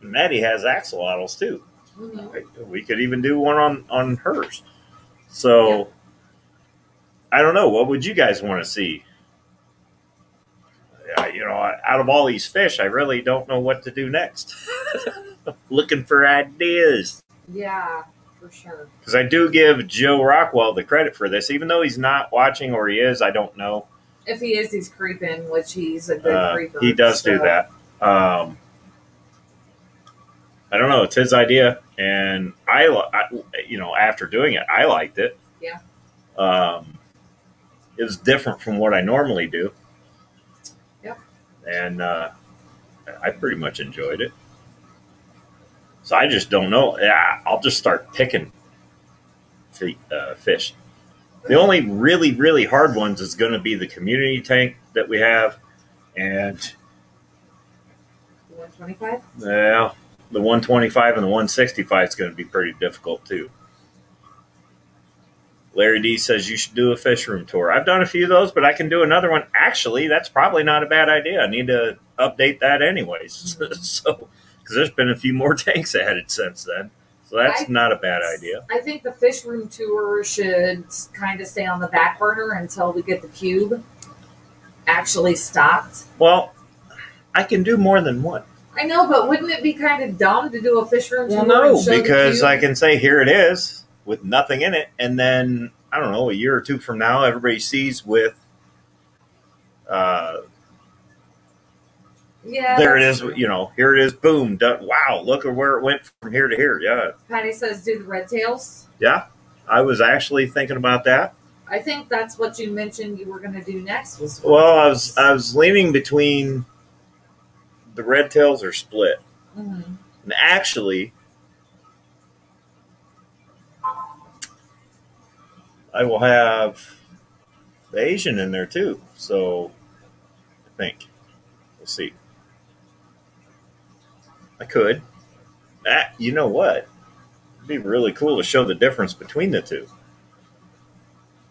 Maddie has axolotls too. We could even do one on hers. So, I don't know. What would you guys want to see? Out of all these fish, I really don't know what to do next. Looking for ideas. Yeah, for sure. Because I do give Joe Rockwell the credit for this. Even though he's not watching, or he is, I don't know. If he is, he's creeping, which he's a good creeper. He does do that. I don't know. It's his idea, and I after doing it, I liked it. Yeah. It was different from what I normally do. Yep. And I pretty much enjoyed it. So I just don't know. Yeah, I'll just start picking fish. The only really, really hard ones is going to be the community tank that we have, and 125. Yeah, the 125 and the 165 is going to be pretty difficult too. Larry D says you should do a fish room tour. I've done a few of those, but I can do another one. Actually, that's probably not a bad idea. I need to update that anyways. So, because there's been a few more tanks added since then. So that's not a bad idea. I think the fish room tour should kind of stay on the back burner until we get the cube actually stocked. Well, I can do more than one. I know, but wouldn't it be kind of dumb to do a fish room tour? Well, no, because I can say, here it is, with nothing in it, and then, I don't know, a year or two from now, everybody sees with, there it is, true. Here it is, boom, done. Wow, look at where it went from here to here, yeah. Patty says do the red tails. Yeah, I was actually thinking about that. I think that's what you mentioned you were going to do next. Well, I was leaning between the red tails or split. Mm-hmm. And actually, I will have the Asian in there too. So I think we'll see. I could. You know what? It'd be really cool to show the difference between the two,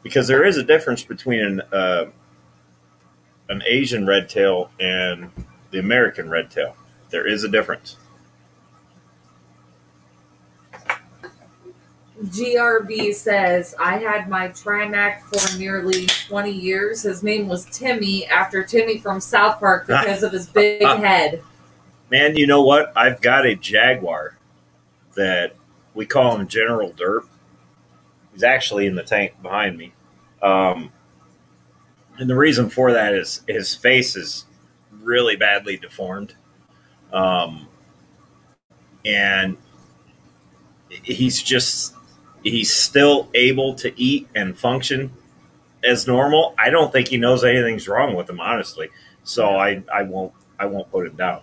because there is a difference between an Asian red tail and the American red tail. There is a difference. GRB says, I had my Trimac for nearly 20 years. His name was Timmy, after Timmy from South Park, because of his big head. Man, you know what? I've got a Jaguar that we call him General Derp. He's actually in the tank behind me. And the reason for that is his face is really badly deformed. And he's still able to eat and function as normal. I don't think he knows anything's wrong with him, honestly. So I won't put him down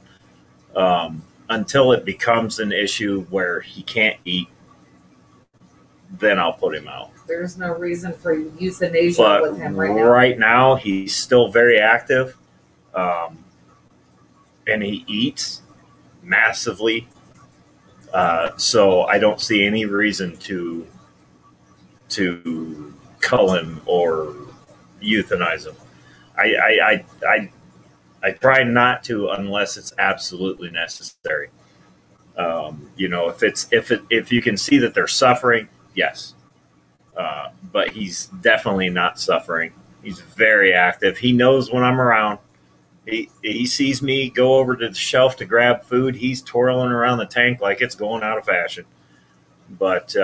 until it becomes an issue where he can't eat. Then I'll put him out. There's no reason for euthanasia with him right now. Right now, he's still very active, and he eats massively. So I don't see any reason to cull him or euthanize him. I try not to unless it's absolutely necessary. If you can see that they're suffering, yes. But he's definitely not suffering. He's very active. He knows when I'm around. He sees me go over to the shelf to grab food. He's twirling around the tank like it's going out of fashion. But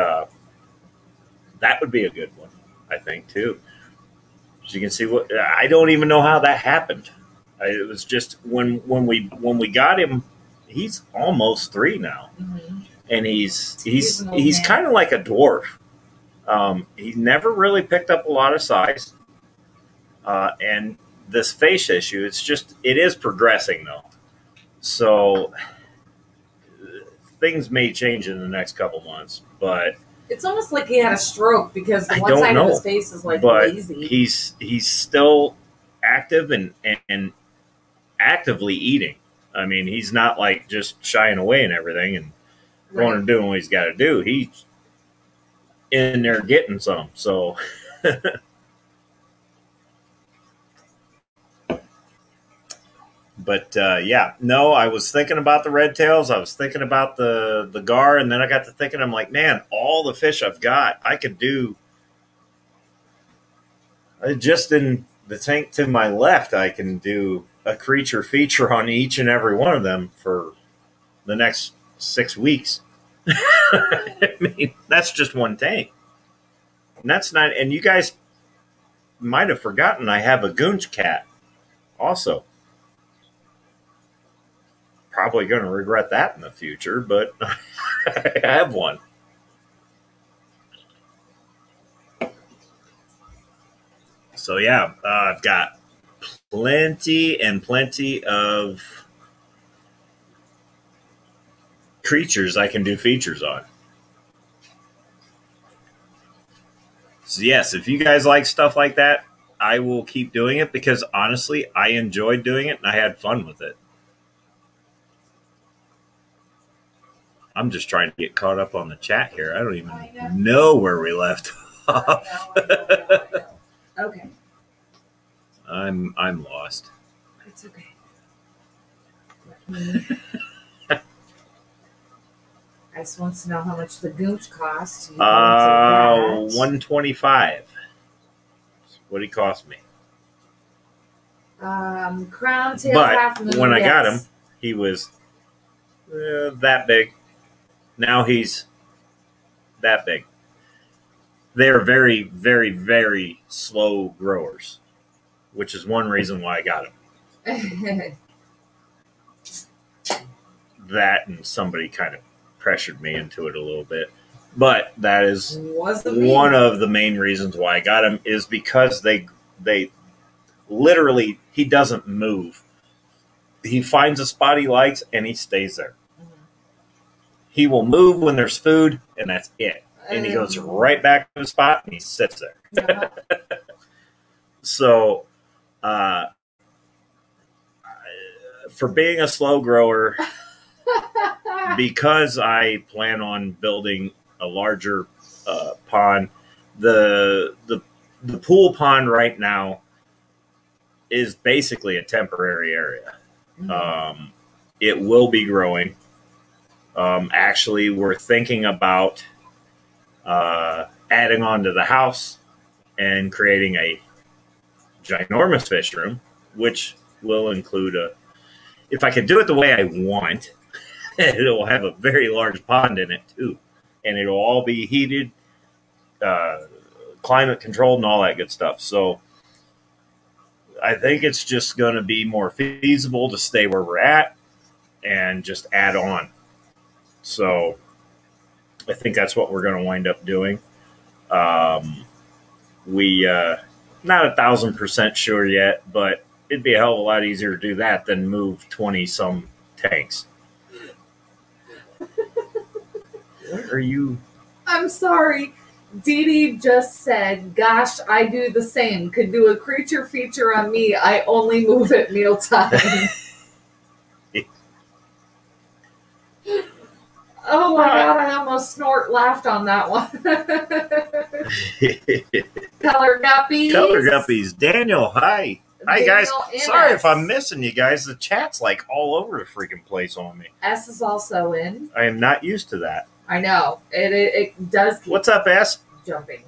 that would be a good one, I think, too. As you can see, I don't even know how that happened. It was just when we got him. He's almost 3 now, mm-hmm. And he's kind of like a dwarf. He never really picked up a lot of size, and this face issue, it is progressing though. So things may change in the next couple months, but it's almost like he had a stroke, because the one side of his face is like lazy. He's still active and actively eating. I mean, he's not like just shying away and everything and going and doing what he's got to do. He's in there getting some. So But no, I was thinking about the red tails. I was thinking about the gar, and then I got to thinking, I'm like, man, all the fish I've got, I could do. Just in the tank to my left, I can do a creature feature on each and every one of them for the next 6 weeks. I mean, that's just one tank. And that's not, and you guys, might have forgotten I have a Goonch cat also. Probably going to regret that in the future, but I have one. So yeah, I've got plenty and plenty of creatures I can do features on. So yes, if you guys like stuff like that, I will keep doing it because honestly, I enjoyed doing it and I had fun with it. I'm just trying to get caught up on the chat here. I don't even know where we left off. I know. Okay. I'm lost. It's okay. I just want to know how much the Gooch cost. $125. What did he cost me? Crown tail, but half moon. When I got him, he was that big. Now he's that big. They're very, very, very slow growers, which is one reason why I got him. That and somebody kind of pressured me into it a little bit. But that is one of the main reasons why I got him is because they literally, he doesn't move. He finds a spot he likes and he stays there. He will move when there's food, and that's it. And he goes right back to the spot, and he sits there. Yeah. So, for being a slow grower, because I plan on building a larger pond, the pool pond right now is basically a temporary area. Mm-hmm. It will be growing. Actually, we're thinking about adding on to the house and creating a ginormous fish room, which will include if I can do it the way I want, it will have a very large pond in it too. And it'll all be heated, climate controlled and all that good stuff. So I think it's just going to be more feasible to stay where we're at and just add on. So I think that's what we're going to wind up doing. We not 1,000% sure yet, but it'd be a hell of a lot easier to do that than move 20-some tanks. What are you? I'm sorry. Dee Dee just said, gosh, I do the same. Could do a creature feature on me. I only move at mealtime. Oh my God, I almost laughed on that one. Color Guppies. Color Guppies. Daniel, hi. Hi, guys. Daniel Sorry S. if I'm missing you guys. The chat's like all over the freaking place on me. S is also in. I am not used to that. I know. It does keep What's up, S? jumping.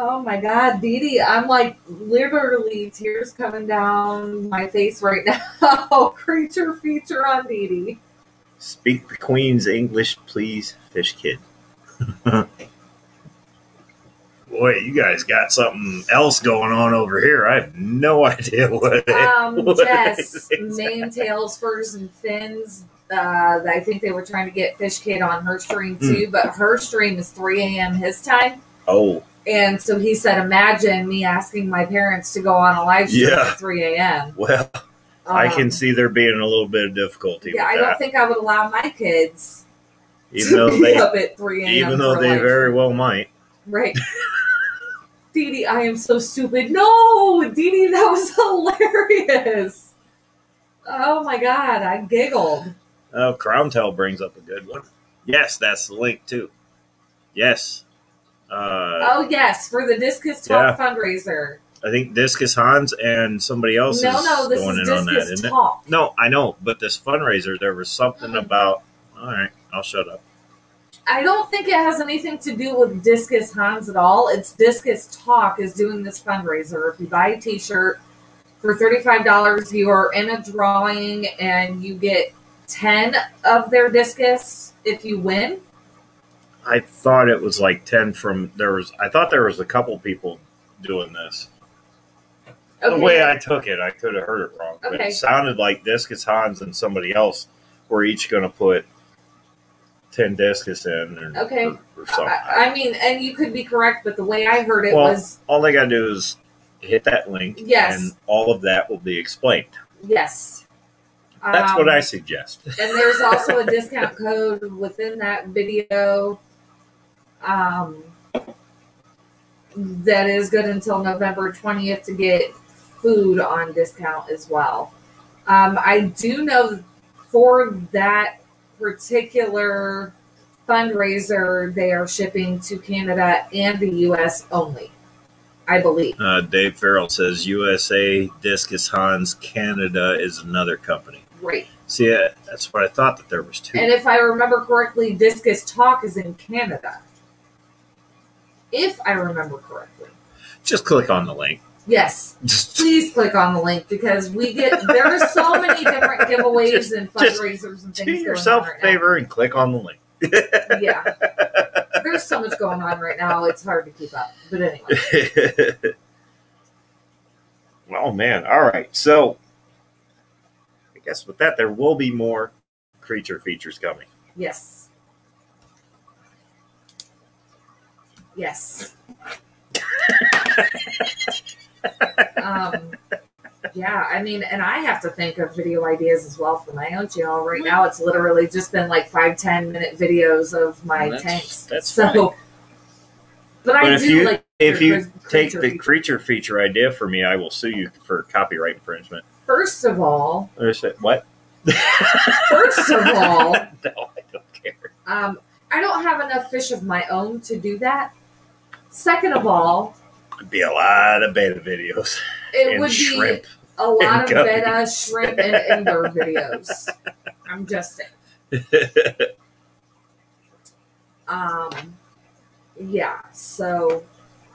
Oh my God, Dee Dee, I'm like literally tears coming down my face right now. Creature feature on Dee Dee. Speak the Queen's English, please, Fish Kid. Boy, you guys got something else going on over here. I have no idea what Jess, mane, tails, furs, and fins. I think they were trying to get Fish Kid on her stream too, but her stream is 3 a.m. his time. Oh. And so he said, imagine me asking my parents to go on a live stream at 3 a.m. Well, I can see there being a little bit of difficulty with I that. don't think I would allow my kids even though be up at 3 a.m. Even though they very well might. Right. Dee Dee, I am so stupid. No, Dee Dee, that was hilarious. Oh my God, I giggled. Oh, Crown Tail brings up a good one. Yes, that's the link too. Yes. Oh yes, for the Discus Talk fundraiser. I think Discus Hans and somebody else is this going is in on that, Discus isn't Talk. it? No, I know, but this fundraiser, there was something about. All right, I'll shut up. I don't think it has anything to do with Discus Hans at all. It's Discus Talk is doing this fundraiser. If you buy a T-shirt for $35, you are in a drawing and you get 10 of their discus if you win. I thought it was like 10 from there was. I thought there was a couple people doing this. Okay. The way I took it, I could have heard it wrong, but Okay. it sounded like Discus Hans and somebody else were each going to put 10 discus in, or something. I mean, and you could be correct, but the way I heard it Well, was all they got to do is hit that link, Yes. and all of that will be explained. yes. That's what I suggest. And there's also a discount code within that video that is good until November 20th to get food on discount as well. I do know for that particular fundraiser, they are shipping to Canada and the U.S. only, I believe. Dave Farrell says USA Discus Hans Canada is another company. Right. See, that's what I thought, that there was two. And if I remember correctly, Discus Talk is in Canada. If I remember correctly. Just click on the link. Yes. Please click on the link because there are so many different giveaways and fundraisers and things Do going yourself on right a favor and click on the link. now. Yeah. There's so much going on right now, it's hard to keep up. But anyway. Oh, man. All right. So, I guess with that, there will be more creature features coming. Yes. Yes. Yeah, I mean, and I have to think of video ideas as well for my own channel. Right now, it's literally just been like 5-10 minute videos of my tanks. That's so. fine. But I do if you take the creature feature idea for me, I will sue you for copyright infringement. First of all, What? First of all, no, I don't care. I don't have enough fish of my own to do that. Second of all, It'd be a lot of beta videos. it would shrimp be a lot of and beta, shrimp, and ender videos. I'm just saying. Yeah, so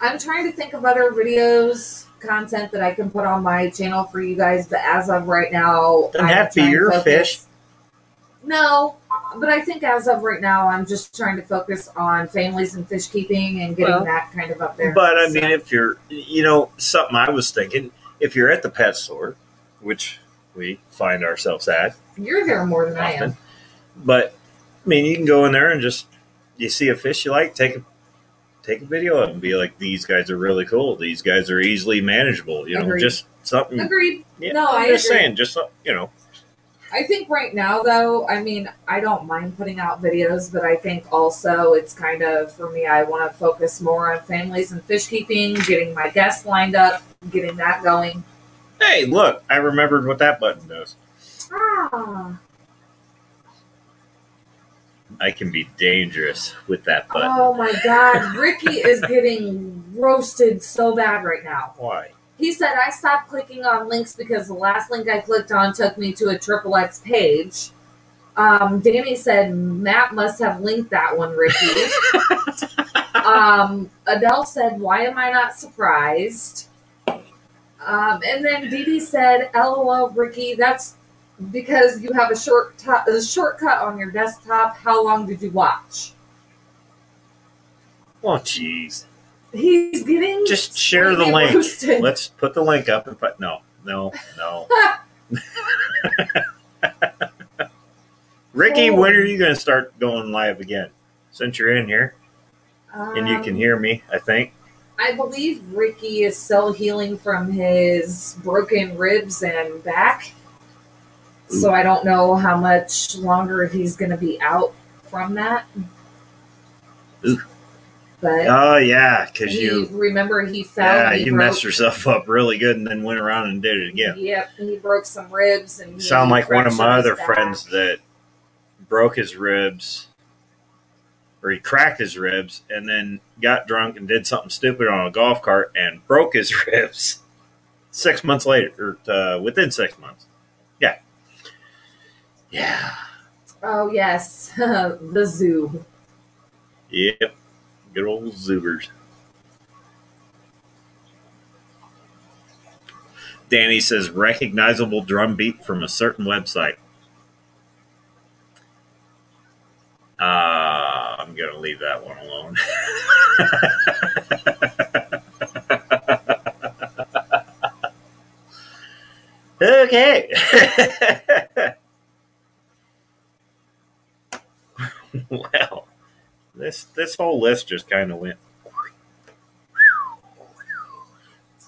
I'm trying to think of other videos, content that I can put on my channel for you guys, but as of right now, Doesn't have to be your fish. No, but I think as of right now, I'm just trying to focus on families and fish keeping and getting that kind of up there. But I mean, if you're, something I was thinking, if you're at the pet store, which we find ourselves at, you're there more than I am. But I mean, you can go in there and just, you see a fish you like, take a video of it and be like, these guys are really cool. These guys are easily manageable. Agreed. Just something. Agreed. Yeah, no, I'm just agree. saying, just I think right now, though, I mean, I don't mind putting out videos, but I think also it's kind of, for me, I want to focus more on families and fish keeping, getting my guests lined up, getting that going. Hey, look, I remembered what that button does. Ah. I can be dangerous with that button. Oh, my God. Ricky is getting roasted so bad right now. Why? He said, I stopped clicking on links because the last link I clicked on took me to a XXX page. Danny said, Matt must have linked that one, Ricky. Adele said, why am I not surprised? And then Dee Dee said, LOL, Ricky, that's because you have a shortcut on your desktop. How long did you watch? Oh, jeez. He's getting just share the link. Roasted. Let's put the link up and put no. Ricky, when are you going to start going live again? Since you're in here and you can hear me, I think. I believe Ricky is still healing from his broken ribs and back. Ooh. So I don't know how much longer he's going to be out from that. Ooh. But oh yeah, because you remember he fell. Yeah, you messed yourself up really good, and then went around and did it again. Yep, he broke some ribs, and sound like one of my other friends that broke his ribs, or he cracked his ribs, and then got drunk and did something stupid on a golf cart and broke his ribs 6 months later, or within 6 months. Yeah. Oh yes, the zoo. Yep. Good old Zoobers. Danny says, recognizable drum beat from a certain website. I'm I'm going to leave that one alone. Okay. Well, this whole list just kind of went.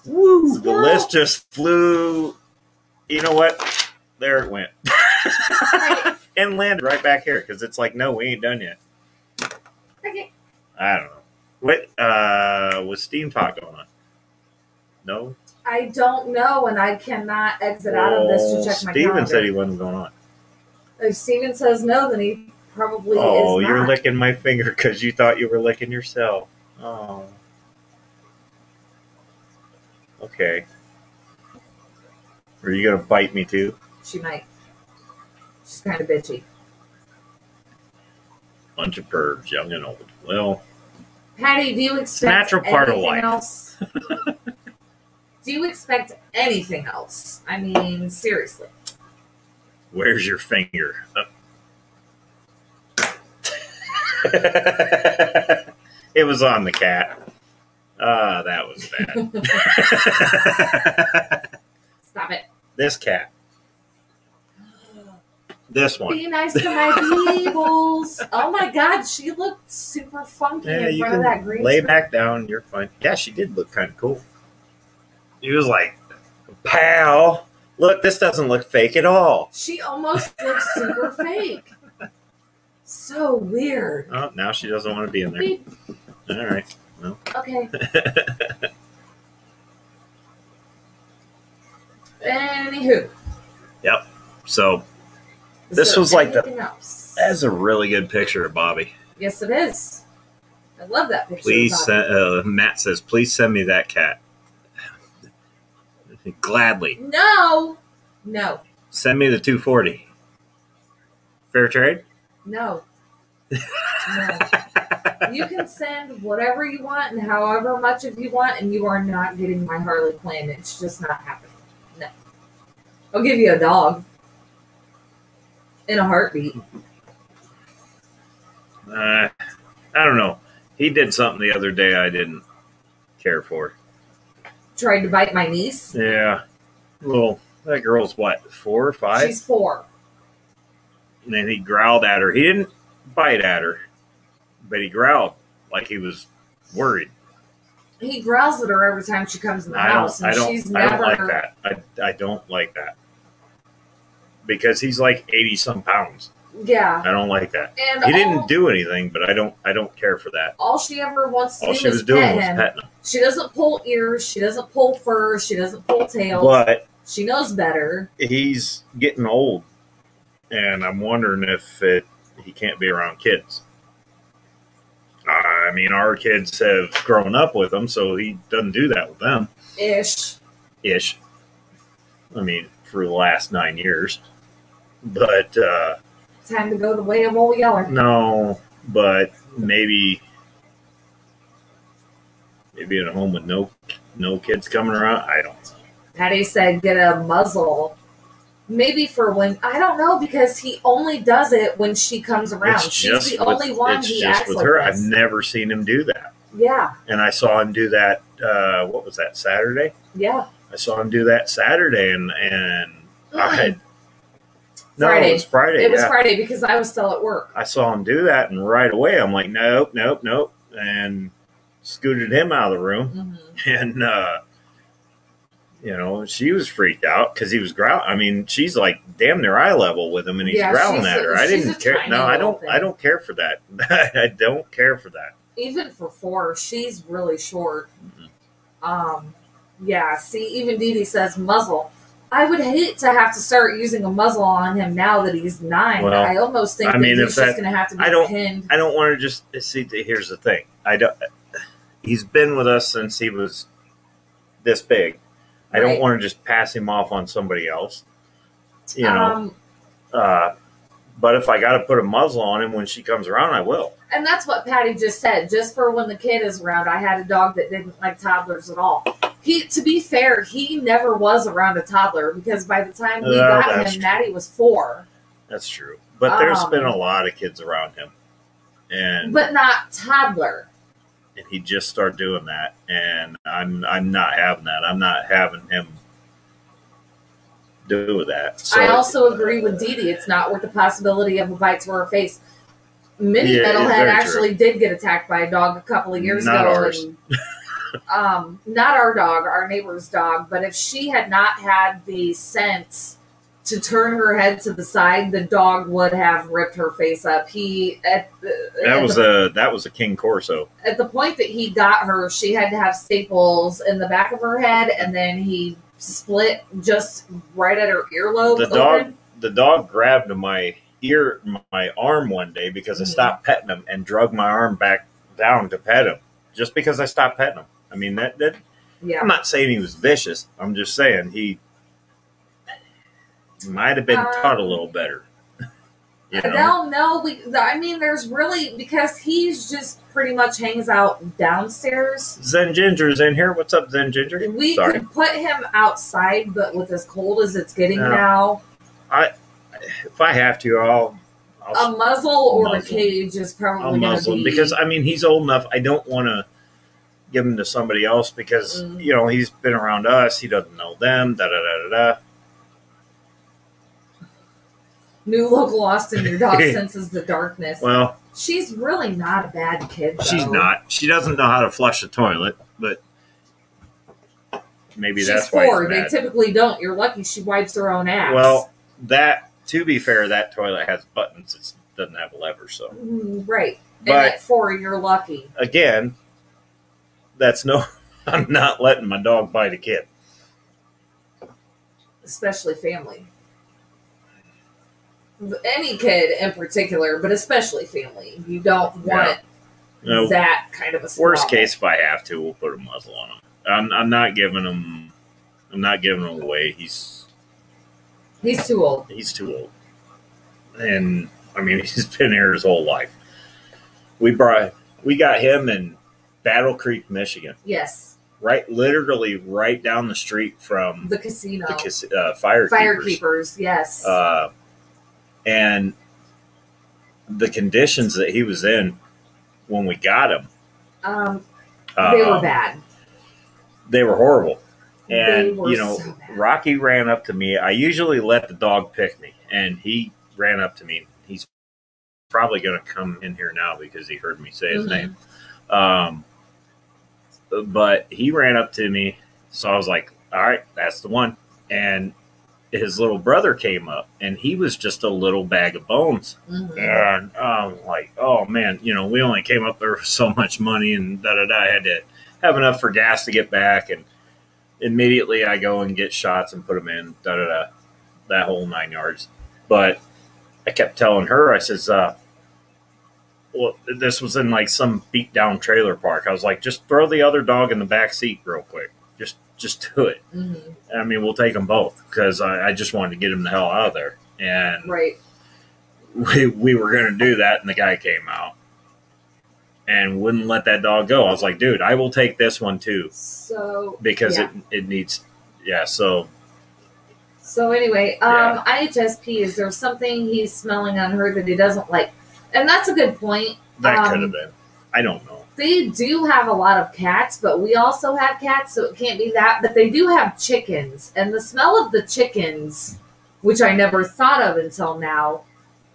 Woo! The list just flew. You know what? There it went. And landed right back here because it's like, no, we ain't done yet. Okay. I don't know. What was Steam Talk going on? No? I don't know, and I cannot exit out of this to check my calendar. Steven said he wasn't going on. If Steven says no, then he probably is not. Oh, you're licking my finger because you thought you were licking yourself. Oh. Okay. Are you going to bite me too? She might. She's kind of bitchy. Bunch of pervs, young and old. Well, Patty, do you expect natural part of anything life. else? Do you expect anything else? I mean, seriously. Where's your finger? It was on the cat. That was bad. Stop it. This cat. This one. Be nice to my peoples. Oh my God, she looked super funky in front of that green lay screen. back down. You're fine. Yeah, she did look kind of cool. He was like, pal, look, this doesn't look fake at all. She almost looks super fake. So weird. Oh, now she doesn't want to be in there. Beep. All right. Well. Okay. Anywho. Yep. So this was like that's a really good picture of Bobby. Yes, it is. I love that picture. Please, Matt says, please send me that cat. Gladly. No. Send me the 240. Fair trade? No. You can send whatever you want and however much of you want, and you are not getting my Harley Quinn. It's just not happening. No. I'll give you a dog. In a heartbeat. I don't know. He did something the other day I didn't care for. Tried to bite my niece? Yeah. Well, that girl's what, 4 or 5? She's 4. And then he growled at her. He didn't bite at her, but he growled like he was worried. He growls at her every time she comes in the house, and she's never... I don't like that. I don't like that. Because he's like 80-some pounds. Yeah. I don't like that. And he didn't do anything, but I don't care for that. All she ever wants to all do she was is doing pet was him. petting him. She doesn't pull ears. She doesn't pull fur. She doesn't pull tails. But she knows better. He's getting old, and I'm wondering if he can't be around kids. I mean, our kids have grown up with him, so he doesn't do that with them. Ish. I mean, for the last 9 years. But time to go the way of old Yeller. No, but maybe in a home with no kids coming around. I don't know. Patty said get a muzzle. Maybe for when, I don't know, because he only does it when she comes around. She's the only one he acts like her. this. I've never seen him do that. Yeah. And I saw him do that, what was that, Saturday? Yeah. I saw him do that Saturday, and Friday. It was Friday. It was Friday because I was still at work. I saw him do that, and right away I'm like, nope, and scooted him out of the room. Mm-hmm. And, she was freaked out because he was growling. I mean, she's like damn near eye level with him, and he's growling at her. I didn't care. No, I don't care for that. I don't care for that. Even for 4, she's really short. Mm-hmm. Yeah, see, even Dee Dee says muzzle. I would hate to have to start using a muzzle on him now that he's 9. Well, I almost think he's just going to have to be pinned. I don't want to just see. Here's the thing. He's been with us since he was this big. I don't want to just pass him off on somebody else. But if I got to put a muzzle on him when she comes around, I will. And that's what Patty just said. Just for when the kid is around, I had a dog that didn't like toddlers at all. To be fair, he never was around a toddler because by the time we got him, Maddie was 4. That's true. But there's been a lot of kids around him. and but not toddler. And he just started doing that, and I'm not having that. I'm not having him do that. So, I also agree with Dee Dee. It's not worth the possibility of a bite to her face. Mini Metalhead actually did get attacked by a dog a couple of years ago. Ours. And, not our dog, our neighbor's dog. But if she had not had the sense to turn her head to the side, the dog would have ripped her face up. That was a King Corso. At the point that he got her, she had to have staples in the back of her head, and then he split just right at her earlobe. The dog grabbed my arm one day because I stopped petting him and drug my arm back down to pet him, just because I stopped petting him. I mean that. Yeah. I'm not saying he was vicious. I'm just saying he might have been taught a little better. You know? There's really, because he's just pretty much hangs out downstairs. Zen Ginger's in here. What's up, Zen Ginger? We could put him outside, but with as cold as it's getting now, if I have to, I'll a muzzle or a cage is probably going to be. Because he's old enough. I don't want to give him to somebody else because he's been around us. He doesn't know them. Da da da da da. New look lost in your dog senses the darkness. Well, she's really not a bad kid, though. She's not. She doesn't know how to flush the toilet, but maybe that's why she's 4. They typically don't. You're lucky she wipes her own ass. Well, to be fair, that toilet has buttons. It doesn't have a lever, so. Right. But and at 4, you're lucky. Again, I'm not letting my dog bite a kid. Especially family. Any kid in particular, but especially family. You don't want that kind of a squabble. Worst case, if I have to, we'll put a muzzle on him. I'm not giving him away. He's too old. He's too old. And he's been here his whole life. We got him in Battle Creek, Michigan. Yes. Literally right down the street from the casino. Firekeepers, yes. And the conditions that he was in when we got him, they were bad. They were horrible. And, so Rocky ran up to me. I usually let the dog pick me, and he ran up to me. He's probably going to come in here now because he heard me say his name. But he ran up to me, so I was like, all right, that's the one. And his little brother came up, and he was just a little bag of bones. And I'm like, oh, man, we only came up there for so much money, and da-da-da. I had to have enough for gas to get back, and immediately I go and get shots and put them in, da-da-da, that whole 9 yards. But I kept telling her, I says, this was in like some beat down trailer park. I was like, just throw the other dog in the back seat real quick. Just do it. We'll take them both because I just wanted to get him the hell out of there. And we were going to do that, and the guy came out and wouldn't let that dog go. I was like, dude, I will take this one too. Because it needs, So anyway, IHSP, is there something he's smelling on her that he doesn't like? And that's a good point. That could have been. I don't know. They do have a lot of cats, but we also have cats, so it can't be that. But they do have chickens, and the smell of the chickens, which I never thought of until now,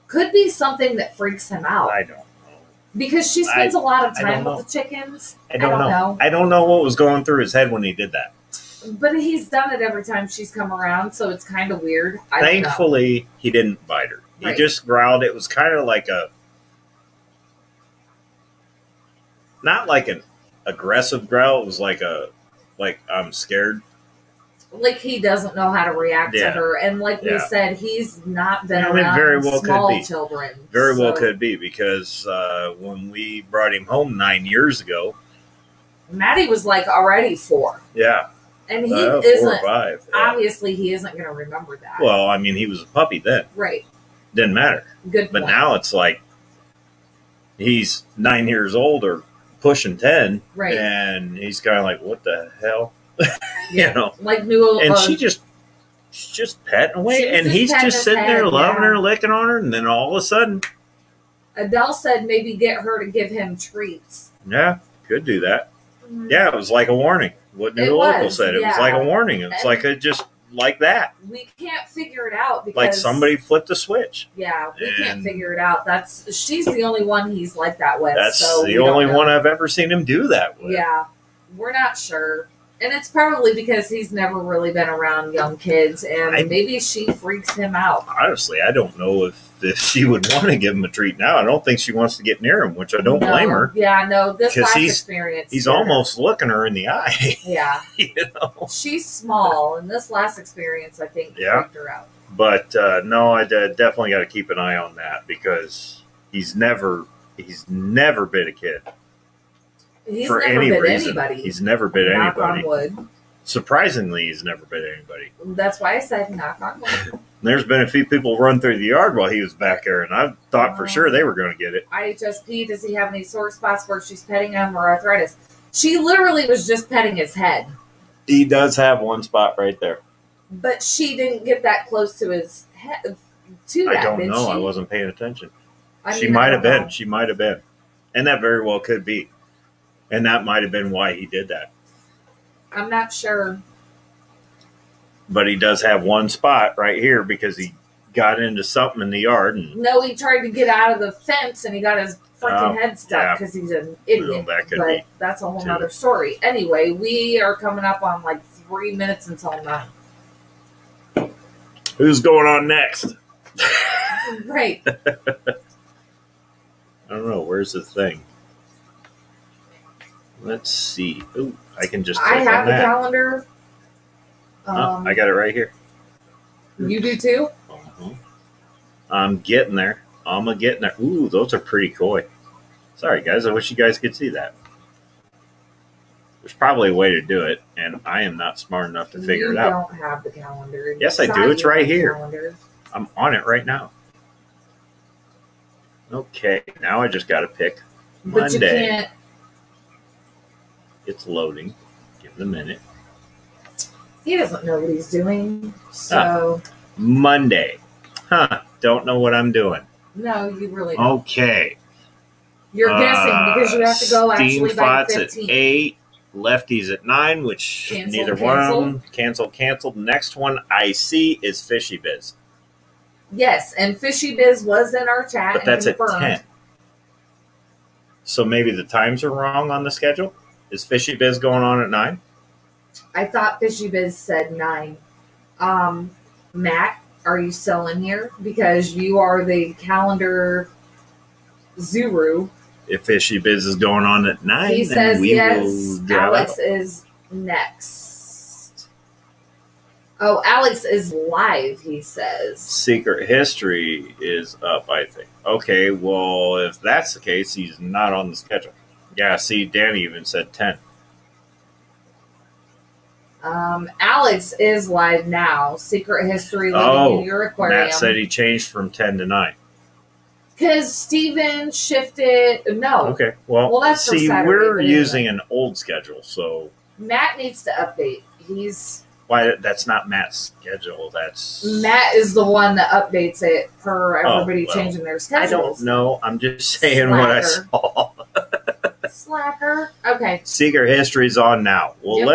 could be something that freaks him out. I don't know. Because she spends a lot of time with the chickens. I don't know. I don't know what was going through his head when he did that. But he's done it every time she's come around, so it's kind of weird. Thankfully, he didn't bite her. He just growled. It was kind of like not like an aggressive growl. It was like I'm scared. Like he doesn't know how to react to her. And like we said, he's not been around small children. Very well could be because when we brought him home 9 years ago, Maddie was like already 4. Yeah. And he isn't, 4 or 5. Yeah. Obviously he isn't going to remember that. Well, he was a puppy then. Right. Didn't matter. Good point. But now it's like he's 9 years old or pushing 10, right? And he's kind of like, what the hell? Like new. And she's just petting away, and he's just sitting there loving her, licking on her, and then all of a sudden, Adele said maybe get her to give him treats. Yeah, could do that. Yeah, it was like a warning. What New Local said. It was like a warning. It was like a just like that. We can't figure it out because like somebody flipped a switch. Yeah, we can't figure it out. She's the only one he's like that with. That's so the only one I've ever seen him do that with. Yeah, we're not sure. And it's probably because he's never really been around young kids, and maybe she freaks him out. Honestly, I don't know if she would want to give him a treat now. I don't think she wants to get near him, which I don't blame her. Yeah, no, this last experience. He's almost looking her in the eye. Yeah. She's small, and this last experience, I think, freaked her out. But no, I definitely got to keep an eye on that because he's never bit a kid. He's for never any bit reason. Anybody. He's never bit knock anybody. On wood. Surprisingly, he's never bit anybody. That's why I said knock on wood. There's been a few people run through the yard while he was back there, and I thought for sure they were going to get it. IHSP, does he have any sore spots where she's petting him or arthritis? She literally was just petting his head. He does have one spot right there. But she didn't get that close to his head. I don't know. I wasn't paying attention. She might have been. She might have been. And that very well could be. And that might have been why he did that. I'm not sure. But he does have one spot right here because he got into something in the yard. No, he tried to get out of the fence and he got his freaking head stuck because he's an idiot. Well, that could but be that's a whole other story. Anyway, we are coming up on like 3 minutes until 9. Who's going on next? Right. I don't know. Where's the thing? Let's see. Ooh, I can just click I have on the that. calendar. I got it right here. You do too? Uh-huh. I'm getting there. I'm getting there. Ooh, those are pretty coy. Sorry, guys. I wish you guys could see that. There's probably a way to do it, and I am not smart enough to figure it out. You don't have the calendar. Yes, I do. It's right here. Calendar. I'm on it right now. Okay, now I just got to pick Monday. But you can't. It's loading. Give it a minute. He doesn't know what he's doing. So Monday. Don't know what I'm doing. No, you really don't. Okay. You're guessing because you have to go Steam actually by Thoughts 15. at 8. Lefties at 9, which neither one of them. Canceled. Next one I see is Fishy Biz. Yes, and Fishy Biz was in our chat. But that's confirmed. at 10. So maybe the times are wrong on the schedule? Is Fishy Biz going on at 9? I thought Fishy Biz said 9. Matt, are you still in here? Because you are the calendar Zuru. If Fishy Biz is going on at 9, he then says we yes. will drive Alex out. is next. Oh, Alex is live, he says. Secret History is up, I think. Okay, well, if that's the case, he's not on the schedule. Yeah, see, Danny even said 10. Alex is live now. Secret History living in your aquarium. Matt said he changed from 10 to 9. Because Steven shifted. No. Okay, well that's for see, Saturday, we're but anyway. using an old schedule, so... Matt needs to update. Why? That's not Matt's schedule. That's... Matt is the one that updates it per everybody changing their schedules. I don't know. I'm just saying what I saw. Slacker. Okay. Secret History's on now. Well, Yep.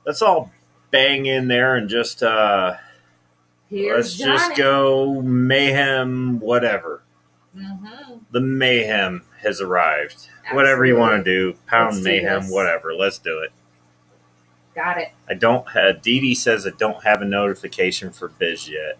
let's all bang in there and just let's just go Mayhem whatever. Mm-hmm. The Mayhem has arrived. Absolutely. Whatever you want to do, pound Mayhem, whatever. Let's do it. Got it. I don't have. Dee Dee says I don't have a notification for Biz yet.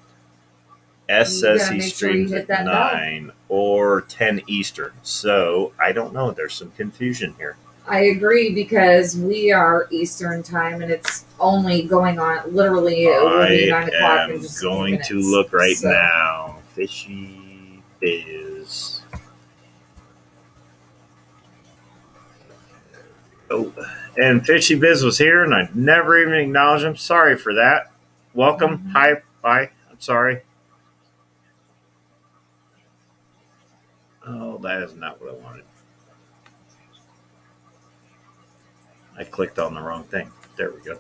S says he streams at 9 or 10 Eastern. So I don't know. There's some confusion here. I agree because we are Eastern time and it's only going on literally it will be 9 o'clock in just going to look right now. Fishy Biz. Oh, and Fishy Biz was here and I never even acknowledged him. Sorry for that. Welcome. Mm-hmm. Hi. Bye. I'm sorry. Oh, that is not what I wanted. I clicked on the wrong thing. There we go.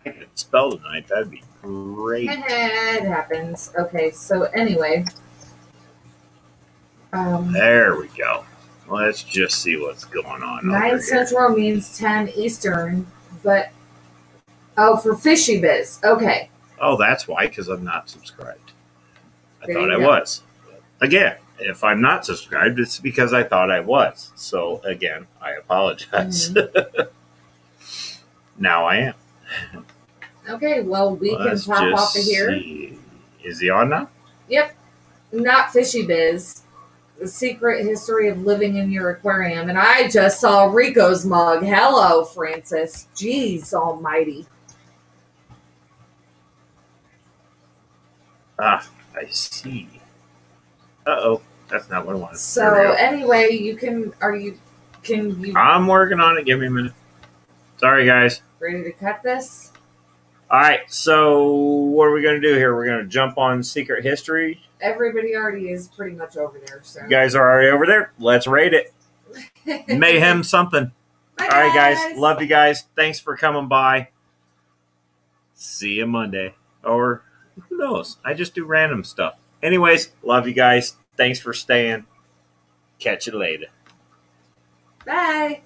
I could spell tonight. That'd be great. It happens. Okay, so anyway. There we go. Let's just see what's going on. 9 Central means 10 Eastern, but for Fishy Biz. Okay. Oh, that's why, because I'm not subscribed. I There thought you I go. was. Again, if I'm not subscribed, it's because I thought I was. So, again, I apologize. Now I am. Okay, well, we Let's can pop just off of here. see. Is he on now? Yep. Not Fishy Biz. The Secret History of Living in Your Aquarium. And I just saw Rico's mug. Hello, Francis. Jeez almighty. Ah, I see. Uh-oh. That's not what I wanted. So There we go. anyway, can you I'm working on it. Give me a minute. Sorry, guys. ready to cut this? All right, so what are we going to do here? We're going to jump on Secret History. Everybody already is pretty much over there. So You guys are already over there. Let's rate it. Mayhem something. Bye, All right, guys. Love you guys. Thanks for coming by. See you Monday. Or who knows? I just do random stuff. Anyways, love you guys. Thanks for staying. Catch you later. Bye.